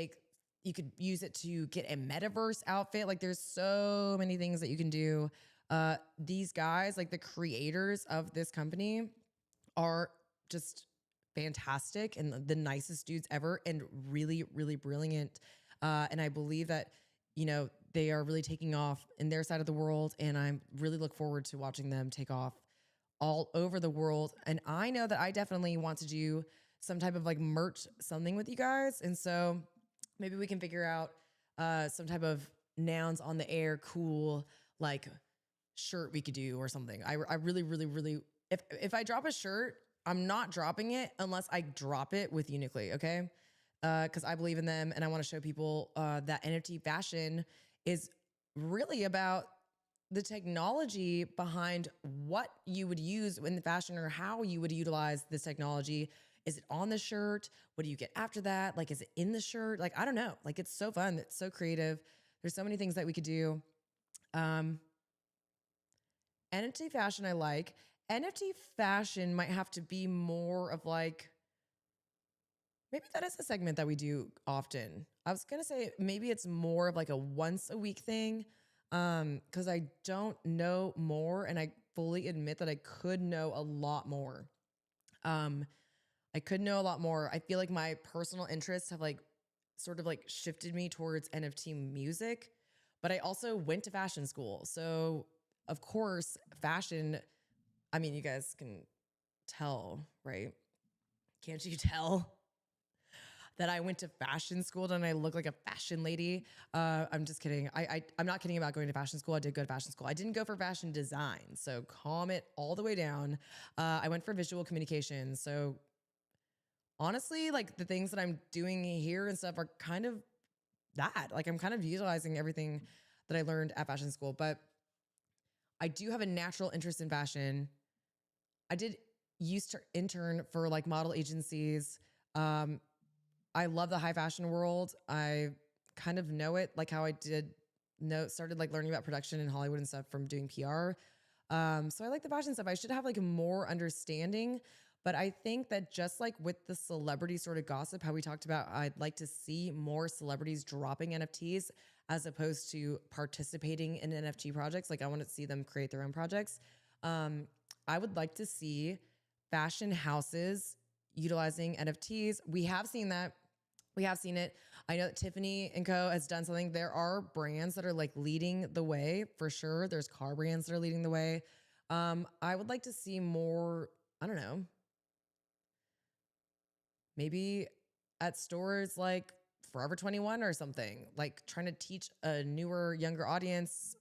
use it to get a metaverse outfit. Like there's so many things that you can do. These guys, like the creators of this company, are just fantastic and the nicest dudes ever and really, really brilliant. And I believe that, they are really taking off in their side of the world. And I really look forward to watching them take off all over the world. And I know that I definitely want to do some type of like merch, something with you guys. And so maybe we can figure out some type of Nouns on the air, cool, like shirt we could do or something. I really, really, really, if I drop a shirt I'm not dropping it unless I drop it with Uniquely, okay? Because I believe in them and I want to show people that NFT fashion is really about the technology behind what you would use in the fashion or how you would utilize this technology. Is it on the shirt? What do you get after that? Like, is it in the shirt? Like, I don't know. Like, it's so fun. It's so creative. There's so many things that we could do. NFT fashion, I like. NFT fashion might have to be more of like, maybe that is a segment that we do often. I was going to say maybe it's more of like a once a week thing. Cause I don't know more and I fully admit that I could know a lot more. I could know a lot more. I feel like my personal interests have like sort of like shifted me towards NFT music, but I also went to fashion school. So of course, fashion, I mean, you guys can tell, right? Can't you tell that I went to fashion school and I look like a fashion lady? I'm just kidding. I'm not kidding about going to fashion school. I did go to fashion school. I didn't go for fashion design. So calm it all the way down. I went for visual communication. So honestly, like the things that I'm doing here and stuff are kind of that. Like I'm kind of utilizing everything that I learned at fashion school, but I do have a natural interest in fashion. I did used to intern for like model agencies. I love the high fashion world. I kind of know it, like how I started like learning about production in Hollywood and stuff from doing PR. So I like the fashion stuff. I should have like more understanding, but I think that just like with the celebrity sort of gossip, how we talked about, I'd like to see more celebrities dropping NFTs as opposed to participating in NFT projects. Like I want to see them create their own projects. I would like to see fashion houses utilizing NFTs. We have seen that. We have seen it. I know that Tiffany & Co. has done something. There are brands that are like leading the way for sure. There's car brands that are leading the way. I would like to see more, I don't know, maybe at stores like Forever 21 or something, like trying to teach a newer, younger audience.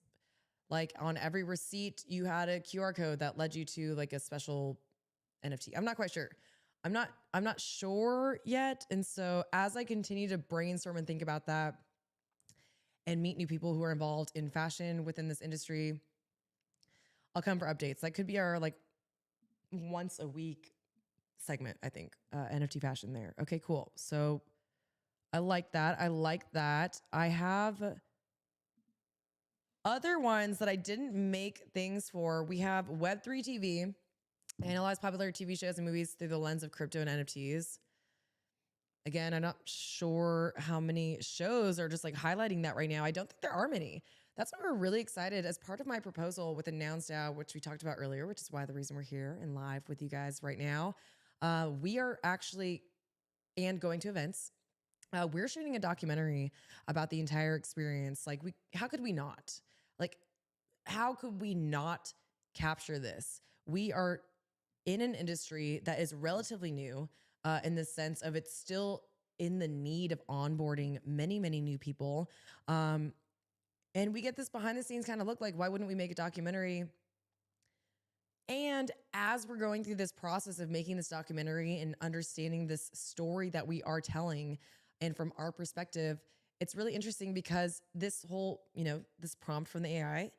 Like on every receipt, you had a QR code that led you to like a special NFT. I'm not quite sure. I'm not sure yet. And so as I continue to brainstorm and think about that and meet new people who are involved in fashion within this industry, I'll come for updates. That could be our like once a week segment, I think. NFT fashion there. Okay, cool. So I like that. I like that. I have other ones that I didn't make things for. We have Web3 TV. Analyze popular TV shows and movies through the lens of crypto and NFTs. Again, I'm not sure how many shows are just like highlighting that right now. I don't think there are many. That's why we're really excited as part of my proposal with the NounsDAO, which we talked about earlier, which is why the reason we're here and live with you guys right now. We are actually, and going to events, we're shooting a documentary about the entire experience. Like how could we not? Like, how could we not capture this? We are in an industry that is relatively new in the sense of it's still in the need of onboarding many, many new people. And we get this behind the scenes kind of look like, why wouldn't we make a documentary? And as we're going through this process of making this documentary and understanding this story that we are telling, and from our perspective, it's really interesting because this whole, this prompt from the AI,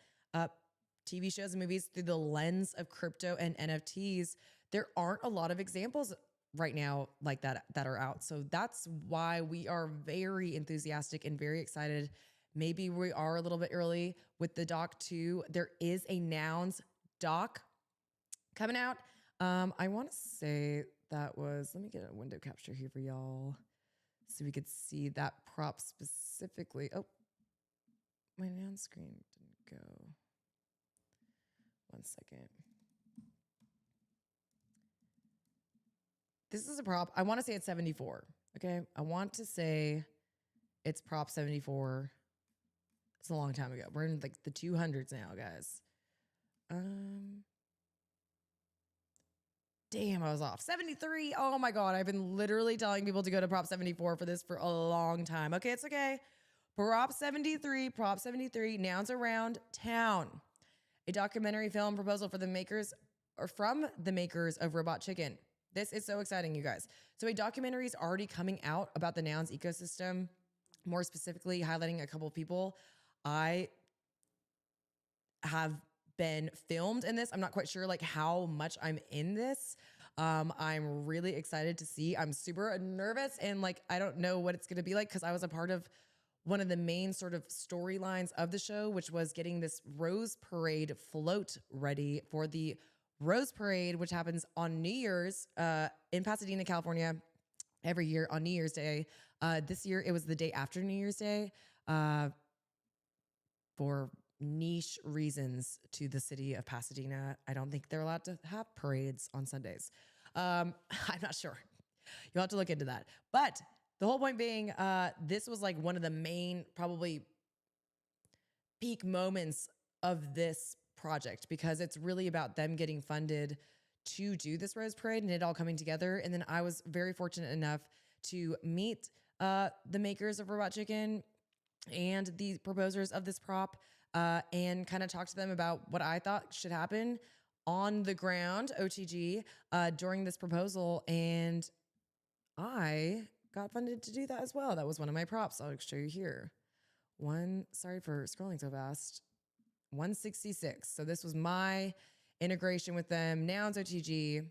TV shows and movies through the lens of crypto and NFTs, there aren't a lot of examples right now like that are out. So that's why we are very enthusiastic and very excited. Maybe we are a little bit early with the doc too. There is a Nouns doc coming out. I want to say that was, let me get a window capture here for y'all so we could see that prop specifically. Oh, my Nouns screen didn't go. One second. This is a prop. I want to say it's 74. Okay. I want to say it's prop 74. It's a long time ago. We're in like the 200s now, guys. Damn, I was off. 73. Oh my God. I've been literally telling people to go to prop 74 for this for a long time. Okay. It's okay. Prop 73, Nouns Around Town. A documentary film proposal for the makers or from the makers of Robot Chicken. This is so exciting, you guys. So a documentary is already coming out about the Nouns ecosystem, more specifically highlighting a couple of people. I have been filmed in this. I'm not quite sure like how much I'm in this. I'm really excited to see. I'm super nervous and like I don't know what it's going to be like because I was a part of one of the main sort of storylines of the show, which was getting this Rose Parade float ready for the Rose Parade, which happens on New Year's in Pasadena, California, every year on New Year's Day. This year, it was the day after New Year's Day for niche reasons to the city of Pasadena. I don't think they're allowed to have parades on Sundays. I'm not sure. You'll have to look into that. But the whole point being, this was like one of the main, probably peak moments of this project because it's really about them getting funded to do this Rose Parade and it all coming together. And then I was very fortunate enough to meet the makers of Robot Chicken and the proposers of this prop and kind of talk to them about what I thought should happen on the ground, OTG, during this proposal. And I got funded to do that as well. That was one of my props. I'll show you here. Sorry for scrolling so fast. 166. So this was my integration with them, Nouns OTG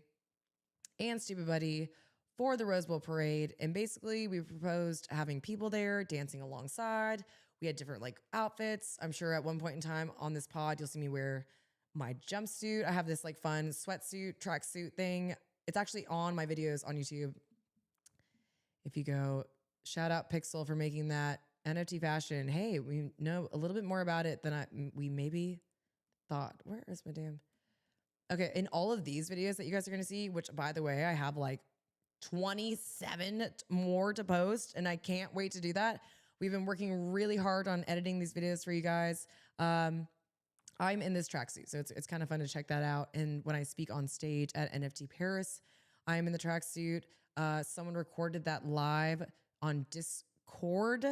and Stupid Buddy for the Rose Bowl Parade. And basically we proposed having people there dancing alongside. We had different like outfits. I'm sure at one point in time on this pod, you'll see me wear my jumpsuit. I have this like fun sweatsuit, tracksuit thing. It's actually on my videos on YouTube. If you go, shout out Pixel for making that NFT fashion. Hey, we know a little bit more about it than we maybe thought. Where is my damn? Okay, in all of these videos that you guys are gonna see, which by the way, I have like 27 more to post and I can't wait to do that. We've been working really hard on editing these videos for you guys. I'm in this tracksuit, so it's kind of fun to check that out. And when I speak on stage at NFT Paris, I'm in the tracksuit. Someone recorded that live on Discord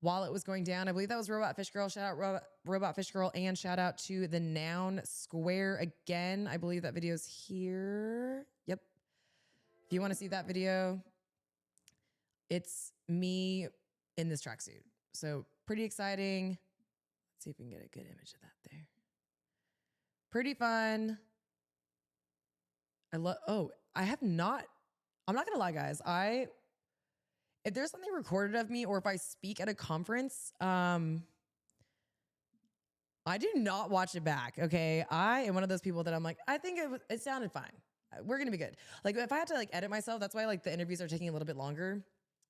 while it was going down. I believe that was Robot Fish Girl. Shout out Robot Fish Girl and shout out to the Noun Square again. I believe that video's here. Yep. If you want to see that video, it's me in this tracksuit. So pretty exciting. Let's see if we can get a good image of that there. Pretty fun. I'm not gonna lie, guys. If there's something recorded of me or if I speak at a conference, I do not watch it back. Okay. I am one of those people that I'm like, I think it sounded fine. We're going to be good. Like if I had to like edit myself, that's why like the interviews are taking a little bit longer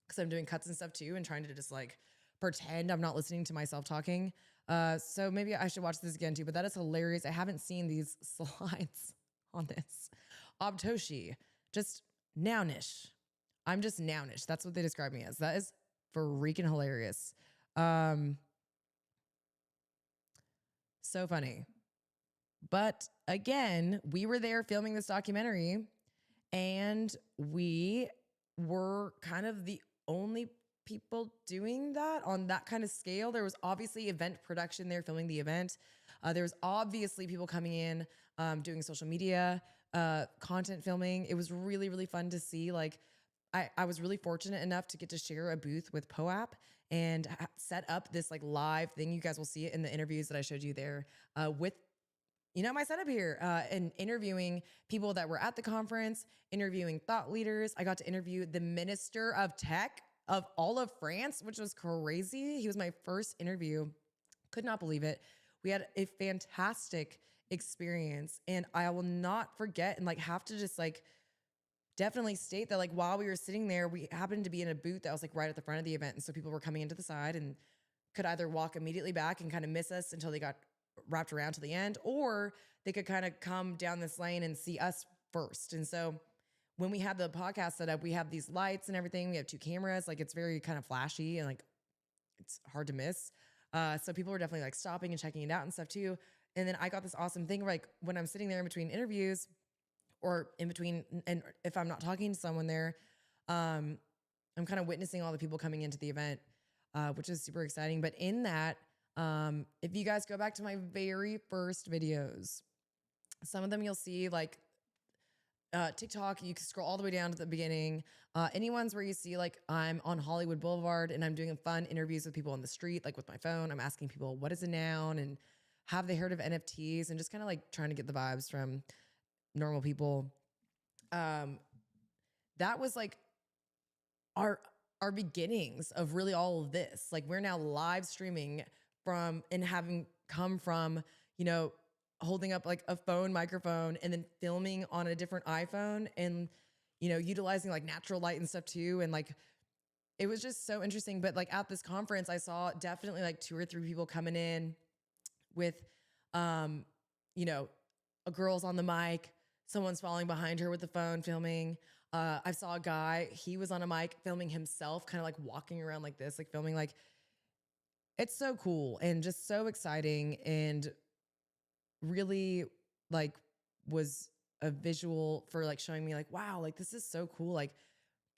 because I'm doing cuts and stuff too and trying to just like pretend I'm not listening to myself talking. So maybe I should watch this again too, but that is hilarious. I haven't seen these slides on this. Aubtoshi, just nounish. I'm just nounish. That's what they describe me as. That is freaking hilarious. So funny. But again, we were there filming this documentary and we were kind of the only people doing that on that kind of scale. There was obviously event production there filming the event. There was obviously people coming in, doing social media, content filming. It was really, really fun to see. Like I was really fortunate enough to get to share a booth with POAP and set up this like live thing. You guys will see it in the interviews that I showed you there with, you know, my setup here and interviewing people that were at the conference, interviewing thought leaders. I got to interview the Minister of Tech of all of France, which was crazy. He was my first interview. Could not believe it. We had a fantastic experience and I will not forget and like have to just like definitely state that like while we were sitting there, we happened to be in a booth that was like right at the front of the event. And so people were coming into the side and could either walk immediately back and kind of miss us until they got wrapped around to the end, or they could kind of come down this lane and see us first. And so when we had the podcast set up, we have these lights and everything. We have 2 cameras. Like it's very kind of flashy and like it's hard to miss. So people were definitely like stopping and checking it out and stuff too. And then I got this awesome thing, like when I'm sitting there in between interviews or in between, and if I'm not talking to someone there, I'm kind of witnessing all the people coming into the event, which is super exciting. But in that, if you guys go back to my very first videos, some of them you'll see like TikTok, you can scroll all the way down to the beginning. Any ones where you see like I'm on Hollywood Boulevard and I'm doing fun interviews with people on the street, like with my phone. I'm asking people, what is a noun? And have they heard of NFTs? And just kind of like trying to get the vibes from normal people. That was like our beginnings of really all of this. Like we're now live streaming from and having come from, you know, holding up like a phone microphone and then filming on a different iPhone and, you know, utilizing like natural light and stuff too. And like, it was just so interesting. But like at this conference, I saw definitely like 2 or 3 people coming in with, you know, a girl's on the mic, someone's following behind her with the phone filming. I saw a guy, he was on a mic filming himself, kind of like walking around like this, like filming. Like, it's so cool and just so exciting, and really like was a visual for like showing me like, wow, like this is so cool. Like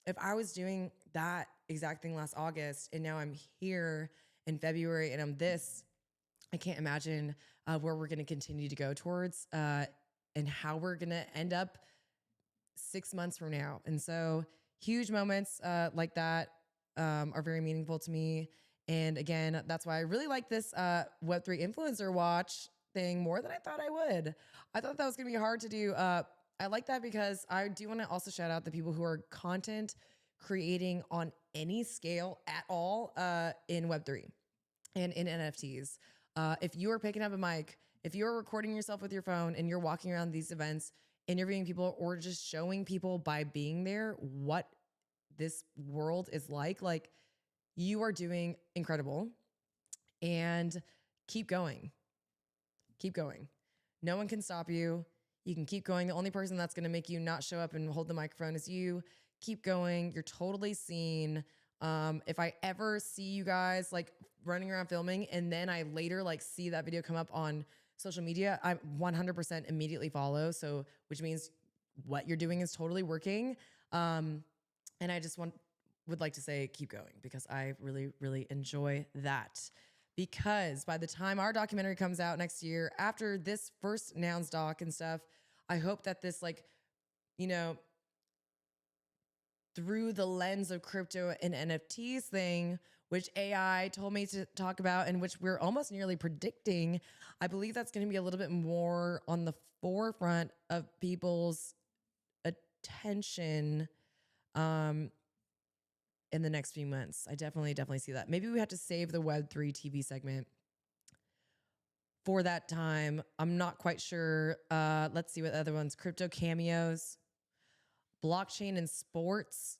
if I was doing that exact thing last August and now I'm here in February and I'm this, I can't imagine where we're going to continue to go towards and how we're going to end up 6 months from now. And so huge moments like that are very meaningful to me. And again, that's why I really like this Web3 influencer watch thing more than I thought I would. I thought that was going to be hard to do. I like that because I do want to also shout out the people who are content creating on any scale at all in Web3 and in NFTs. If you are picking up a mic, if you're recording yourself with your phone and you're walking around these events, interviewing people, or just showing people by being there what this world is like you are doing incredible. And keep going. Keep going. No one can stop you. You can keep going. The only person that's going to make you not show up and hold the microphone is you. Keep going. You're totally seen. If I ever see you guys like running around filming and then I later like see that video come up on social media, I 100% immediately follow. So, which means what you're doing is totally working. And I just would like to say, keep going, because I really, really enjoy that. Because by the time our documentary comes out next year, after this first Nouns doc and stuff, I hope that this like, you know, through the lens of crypto and NFTs thing, which AI told me to talk about and which we're almost nearly predicting, I believe that's going to be a little bit more on the forefront of people's attention in the next few months. I definitely see that. Maybe we have to save the Web3 TV segment for that time. I'm not quite sure. Let's see what other ones. Crypto cameos, blockchain and sports.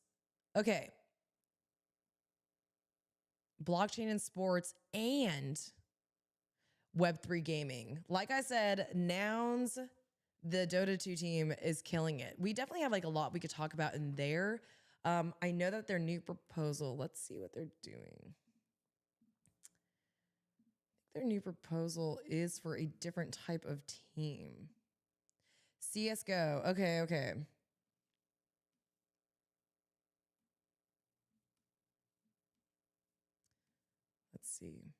Okay. Blockchain and sports and Web3 gaming. Like I said, Nouns, the Dota 2 team is killing it. We definitely have like a lot we could talk about in there. I know that their new proposal, let's see what they're doing. Their new proposal is for a different type of team. CSGO. Okay. Let's see.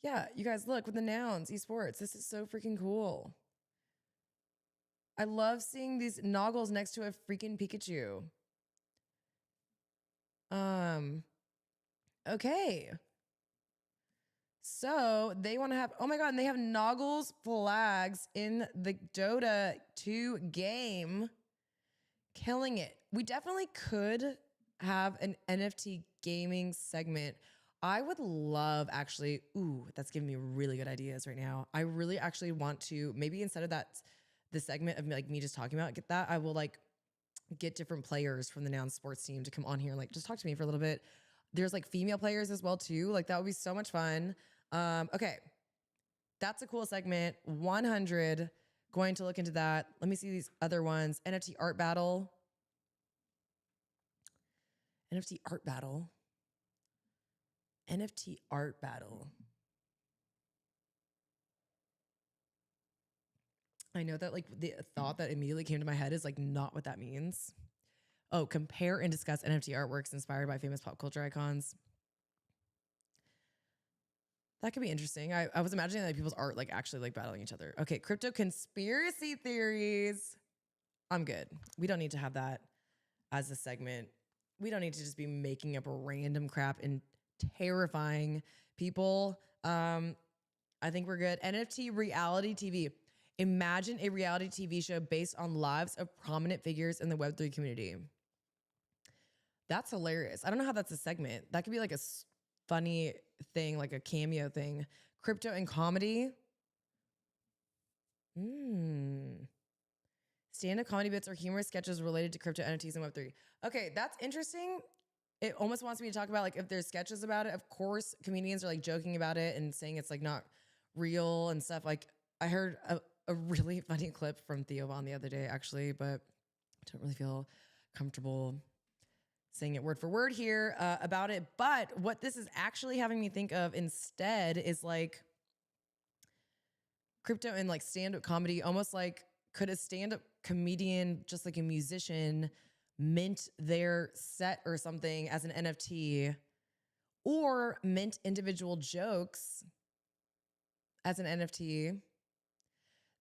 Yeah, you guys, look, with the Nouns esports. This is so freaking cool. I love seeing these noggles next to a freaking Pikachu. Okay. So they want to have, oh my God, and they have Noggles flags in the Dota 2 game. Killing it. We definitely could have an NFT gaming segment. I would love actually, ooh, that's giving me really good ideas right now. I really actually want to, maybe instead of that, the segment of like me just talking about get that, I will like get different players from the Nouns sports team to come on here and like just talk to me for a little bit. There's like female players as well too. Like that would be so much fun. Okay. That's a cool segment. 100. Going to look into that. Let me see these other ones. NFT art battle. NFT art battle. NFT art battle. I know that like the thought that immediately came to my head is like not what that means. Oh, compare and discuss NFT artworks inspired by famous pop culture icons. That could be interesting. I was imagining that people's art like actually like battling each other. Okay, crypto conspiracy theories. I'm good. We don't need to have that as a segment. We don't need to just be making up random crap and terrifying people. I think we're good. NFT reality TV. Imagine a reality TV show based on lives of prominent figures in the Web3 community. That's hilarious. I don't know how that's a segment. That could be like a funny thing, like a cameo thing. Crypto and comedy. Stand-up comedy bits or humorous sketches related to crypto, NFTs, and Web3. Okay, that's interesting. It almost wants me to talk about like if there's sketches about it. Of course, comedians are like joking about it and saying it's like not real and stuff. Like I heard a really funny clip from Theo Von the other day, actually, but I don't really feel comfortable saying it word for word here about it. But what this is actually having me think of instead is like crypto and like stand-up comedy, almost like could a stand-up comedian, just like a musician, mint their set or something as an NFT or mint individual jokes as an NFT.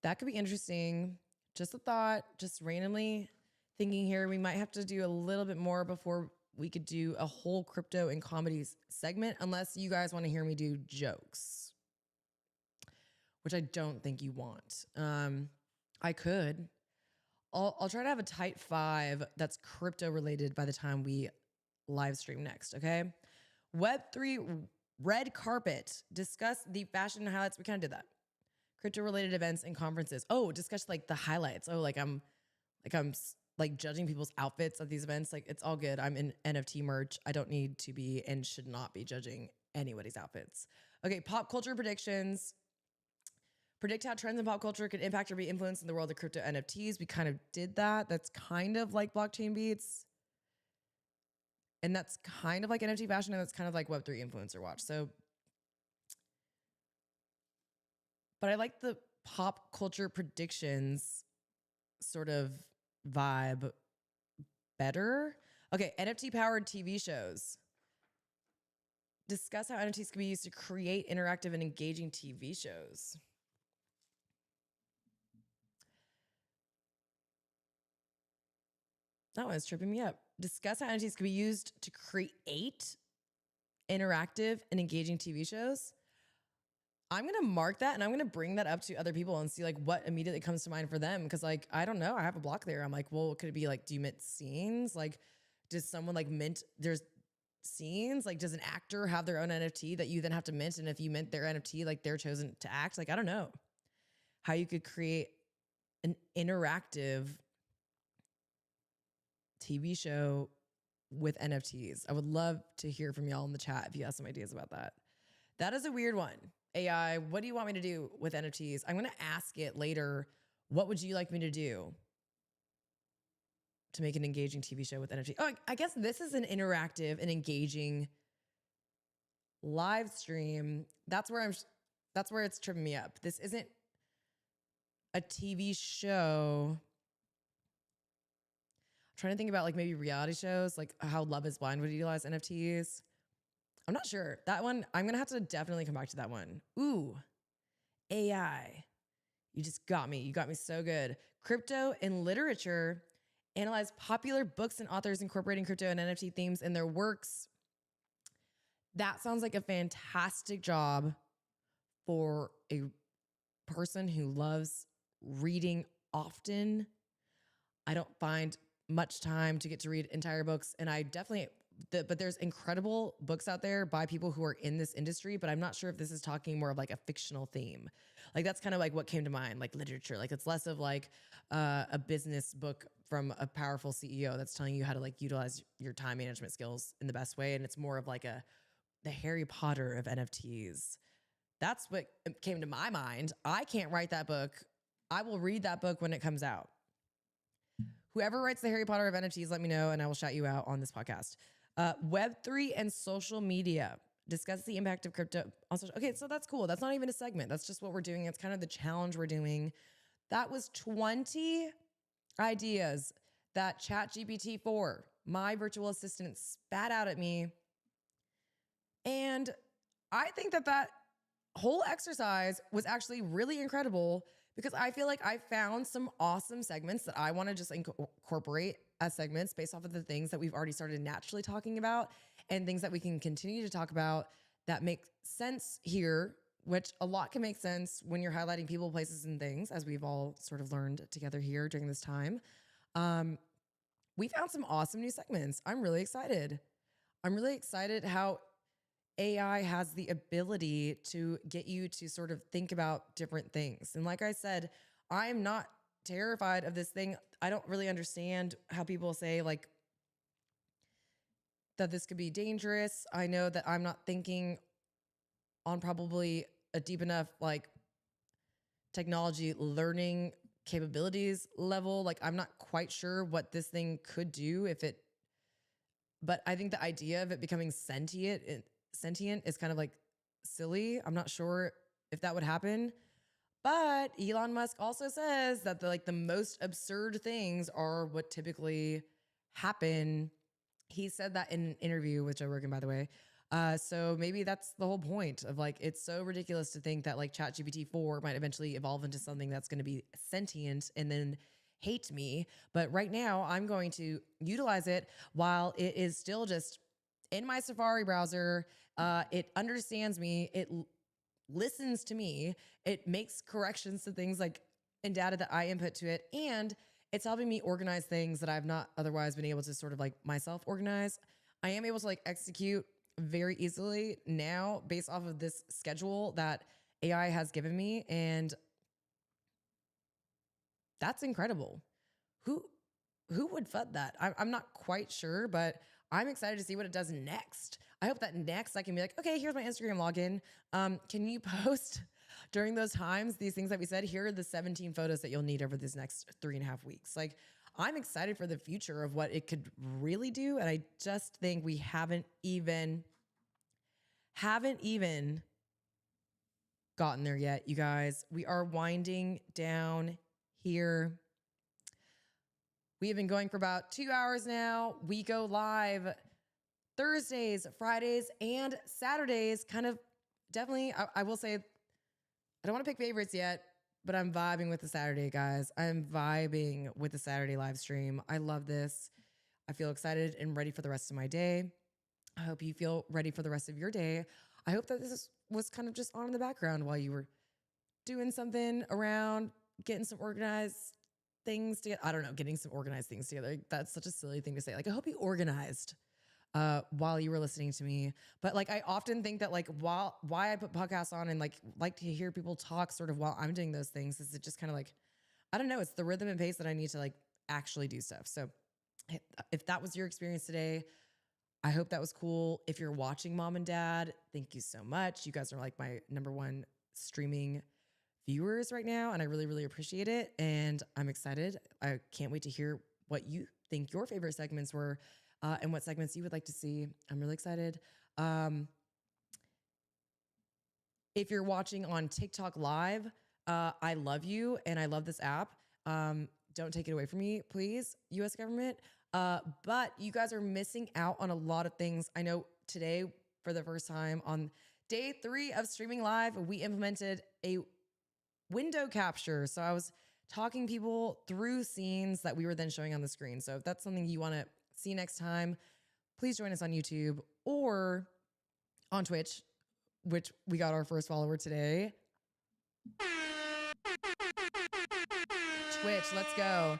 That could be interesting. Just a thought, just randomly thinking here. We might have to do a little bit more before we could do a whole crypto and comedies segment, unless you guys want to hear me do jokes, which I don't think you want. I could. I'll try to have a tight 5 that's crypto related by the time we live stream next, okay? Web3 red carpet. Discuss the fashion highlights. We kind of did that. Crypto related events and conferences. Oh, discuss like the highlights. Oh, I'm judging people's outfits at these events. Like it's all good. I'm in NFT merch. I don't need to be and should not be judging anybody's outfits. Okay, pop culture predictions. Predict how trends in pop culture could impact or be influenced in the world of crypto NFTs. We kind of did that. That's kind of like blockchain beats. And that's kind of like NFT fashion, and that's kind of like Web3 influencer watch. So, but I like the pop culture predictions sort of vibe better. Okay, NFT powered TV shows. Discuss how NFTs can be used to create interactive and engaging TV shows. That one's tripping me up. Discuss how NFTs can be used to create interactive and engaging TV shows. I'm going to mark that and I'm going to bring that up to other people and see like what immediately comes to mind for them. Cause like, I don't know. I have a block there. I'm like, well, could it be like, do you mint scenes? Like, does someone like mint there's scenes? Like, does an actor have their own NFT that you then have to mint? And if you mint their NFT, like they're chosen to act. Like, I don't know how you could create an interactive TV show with NFTs. I would love to hear from y'all in the chat if you have some ideas about that. That is a weird one. AI, what do you want me to do with NFTs? I'm going to ask it later. What would you like me to do to make an engaging TV show with NFT? Oh, I guess this is an interactive and engaging live stream. That's where it's tripping me up. This isn't a TV show. I'm trying to think about like maybe reality shows, like how Love is Blind would utilize NFTs. I'm not sure. That one, I'm going to have to definitely come back to that one. Ooh, AI. You just got me. You got me so good. Crypto and literature. Analyze popular books and authors incorporating crypto and NFT themes in their works. That sounds like a fantastic job for a person who loves reading often. I don't find much time to get to read entire books, and I definitely... but there's incredible books out there by people who are in this industry, but I'm not sure if this is talking more of like a fictional theme. Like that's kind of like what came to mind, like literature. Like it's less of like a business book from a powerful CEO that's telling you how to like utilize your time management skills in the best way. And it's more of like the Harry Potter of NFTs. That's what came to my mind. I can't write that book. I will read that book when it comes out. Whoever writes the Harry Potter of NFTs, let me know and I will shout you out on this podcast. Web3 and social media. Discuss the impact of crypto on social. Okay, so that's cool. That's not even a segment. That's just what we're doing. It's kind of the challenge we're doing. That was 20 ideas that ChatGPT-4, my virtual assistant, spat out at me. And I think that whole exercise was actually really incredible because I feel like I found some awesome segments that I want to just incorporate as segments based off of the things that we've already started naturally talking about and things that we can continue to talk about that make sense here, which a lot can make sense when you're highlighting people, places, and things, as we've all sort of learned together here during this time. We found some awesome new segments. I'm really excited. I'm really excited how AI has the ability to get you to sort of think about different things. And like I said, I'm not terrified of this thing. I don't really understand how people say like that this could be dangerous. I know that I'm not thinking on probably a deep enough like technology learning capabilities level. Like I'm not quite sure what this thing could do but I think the idea of it becoming sentient is kind of like silly. I'm not sure if that would happen. But Elon Musk also says that the most absurd things are what typically happen. He said that in an interview with Joe Rogan, by the way. So maybe that's the whole point of like, it's so ridiculous to think that like ChatGPT 4 might eventually evolve into something that's going to be sentient and then hate me. But right now I'm going to utilize it while it is still just in my Safari browser. It understands me. It listens to me. It makes corrections to things like in data that I input to it. And it's helping me organize things that I've not otherwise been able to sort of like myself organize. I am able to like execute very easily now based off of this schedule that AI has given me. And that's incredible. Who would fund that? I'm not quite sure, but I'm excited to see what it does next. I hope that next I can be like, okay, here's my Instagram login. Can you post during those times these things that we said? Here are the 17 photos that you'll need over this next 3.5 weeks. Like, I'm excited for the future of what it could really do. And I just think we haven't even gotten there yet, you guys. We are winding down here. We have been going for about 2 hours now. We go live Thursdays, Fridays, and Saturdays. Kind of definitely, I will say, I don't want to pick favorites yet, but I'm vibing with the Saturday, guys. I'm vibing with the Saturday live stream. I love this. I feel excited and ready for the rest of my day. I hope you feel ready for the rest of your day. I hope that this was kind of just on in the background while you were doing something around, getting some organized things together. I don't know, getting some organized things together. That's such a silly thing to say. Like, I hope you organized while you were listening to me. But like, I often think that like why I put podcasts on and like to hear people talk sort of while I'm doing those things is it just kind of like, I don't know, it's the rhythm and pace that I need to like actually do stuff. So if that was your experience today, I hope that was cool. If you're watching Mom and Dad, thank you so much. You guys are like my #1 streaming viewers right now, and I really, really appreciate it. And I'm excited. I can't wait to hear what you think your favorite segments were and what segments you would like to see. I'm really excited. If you're watching on TikTok Live, I love you and I love this app. Don't take it away from me, please, US government. But you guys are missing out on a lot of things. I know today, for the first time on day 3 of streaming live, we implemented a window capture. So I was talking people through scenes that we were then showing on the screen. So if that's something you want to see next time, please join us on YouTube or on Twitch, which we got our first follower today. Twitch, let's go.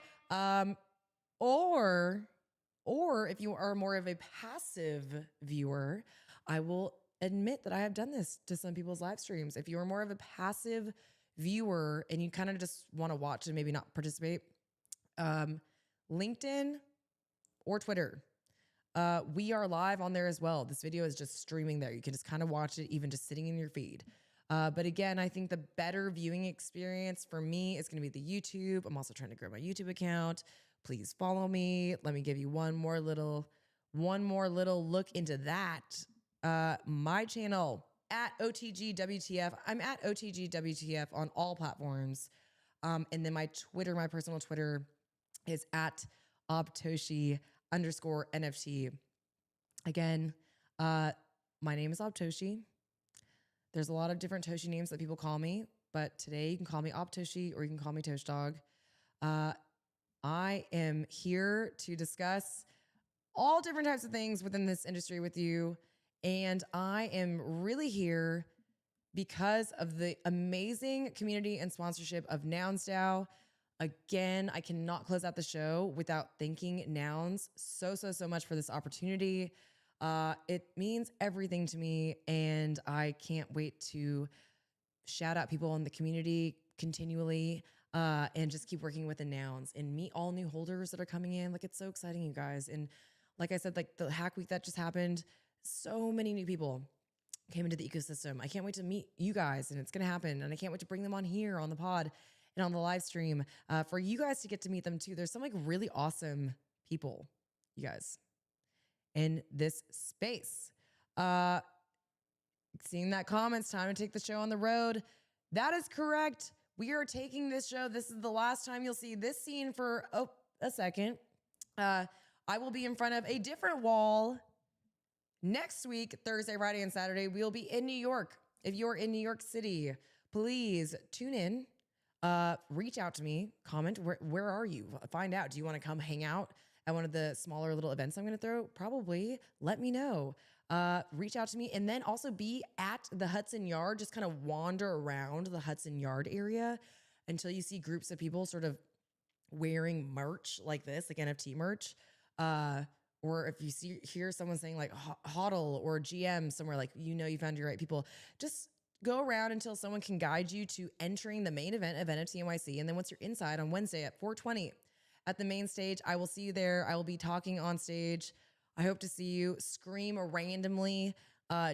Or if you are more of a passive viewer, I will admit that I have done this to some people's live streams. If you are more of a passive viewer and you kind of just want to watch and maybe not participate, LinkedIn or Twitter, we are live on there as well. This video is just streaming there. You can just kind of watch it even just sitting in your feed. But again, I think the better viewing experience for me is going to be the YouTube. I'm also trying to grow my YouTube account. Please follow me. Let me give you one more little look into that. My channel at OTGWTF. I'm at OTGWTF on all platforms. And then my Twitter, my personal Twitter is at Aubtoshi _NFT. Again, my name is Aubtoshi. There's a lot of different Toshi names that people call me, but today you can call me Aubtoshi or you can call me Tosh Dog. I am here to discuss all different types of things within this industry with you. And I am really here because of the amazing community and sponsorship of NounsDAO. Again, I cannot close out the show without thanking Nouns so much for this opportunity. It means everything to me, and I can't wait to shout out people in the community continually and just keep working with the Nouns and meet all new holders that are coming in. Like, it's so exciting, you guys. And like I said, like the hack week that just happened, so many new people came into the ecosystem. I can't wait to meet you guys, and it's going to happen. And I can't wait to bring them on here on the pod and on the live stream for you guys to get to meet them too. There's some like really awesome people, you guys, in this space. Seeing that comments, time to take the show on the road. That is correct. We are taking this show. This is the last time you'll see this scene for a second. I will be in front of a different wall next week, Thursday, Friday, and Saturday. We'll be in New York. If you're in New York City, please tune in. Reach out to me. Comment. Where are you? Find out. Do you want to come hang out at one of the smaller little events I'm going to throw? Probably. Let me know. Reach out to me, and then also be at the Hudson Yard. Just kind of wander around the Hudson Yard area until you see groups of people sort of wearing merch like this, like NFT merch. Or if you hear someone saying like HODL or GM somewhere, like, you know, you found your right people. Just go around until someone can guide you to entering the main event of NFT NYC. And then once you're inside on Wednesday at 4:20 at the main stage, I will see you there. I will be talking on stage. I hope to see you. Scream randomly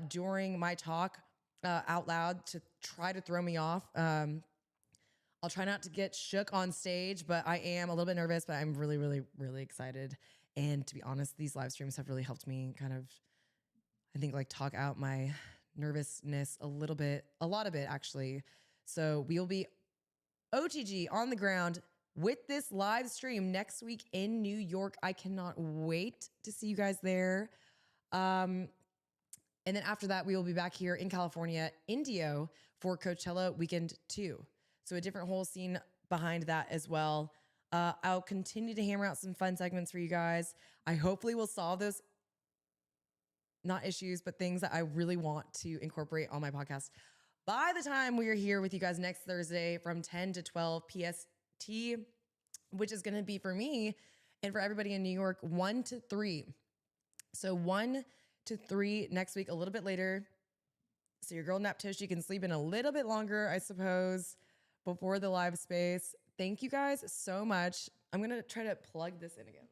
during my talk out loud to try to throw me off. I'll try not to get shook on stage, but I am a little bit nervous, but I'm really excited. And to be honest, these live streams have really helped me kind of, I think, like talk out my nervousness a lot of it actually. So we will be OTG on the ground with this live stream next week in New York. I cannot wait to see you guys there. And then after that, we will be back here in California, Indio, for Coachella Weekend 2. So a different whole scene behind that as well. I'll continue to hammer out some fun segments for you guys. I hopefully will solve those, not issues, but things that I really want to incorporate on my podcast by the time we are here with you guys next Thursday from 10 to 12 PST, which is going to be for me and for everybody in New York, 1 to 3. So 1 to 3 next week, a little bit later. So your girl Aubtoshi can sleep in a little bit longer, I suppose, before the live space. Thank you guys so much. I'm going to try to plug this in again.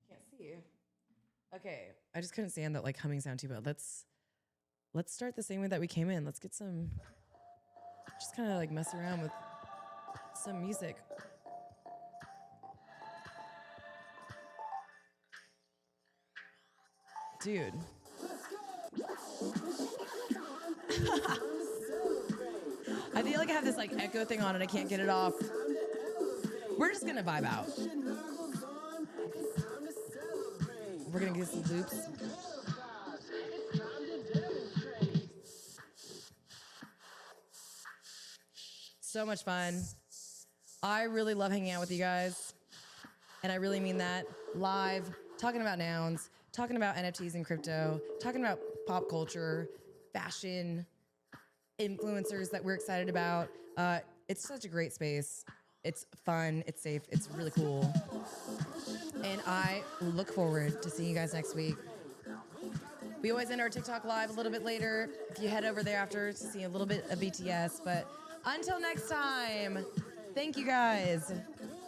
Can't see. Okay. I just couldn't stand that like humming sound too bad. Let's start the same way that we came in. Let's get some, just kind of like mess around with some music. Dude. I feel like I have this like echo thing on and I can't get it off. We're just gonna vibe out. We're gonna get some loops. So much fun. I really love hanging out with you guys. And I really mean that. Live, talking about nouns, talking about NFTs and crypto, talking about pop culture, fashion, influencers that we're excited about. It's such a great space. It's fun. It's safe. It's really cool. And I look forward to seeing you guys next week. We always end our TikTok live a little bit later. If you head over there after to see a little bit of BTS. But until next time, thank you guys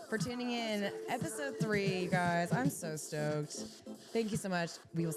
for tuning in. Episode 3, you guys. I'm so stoked. Thank you so much. We will see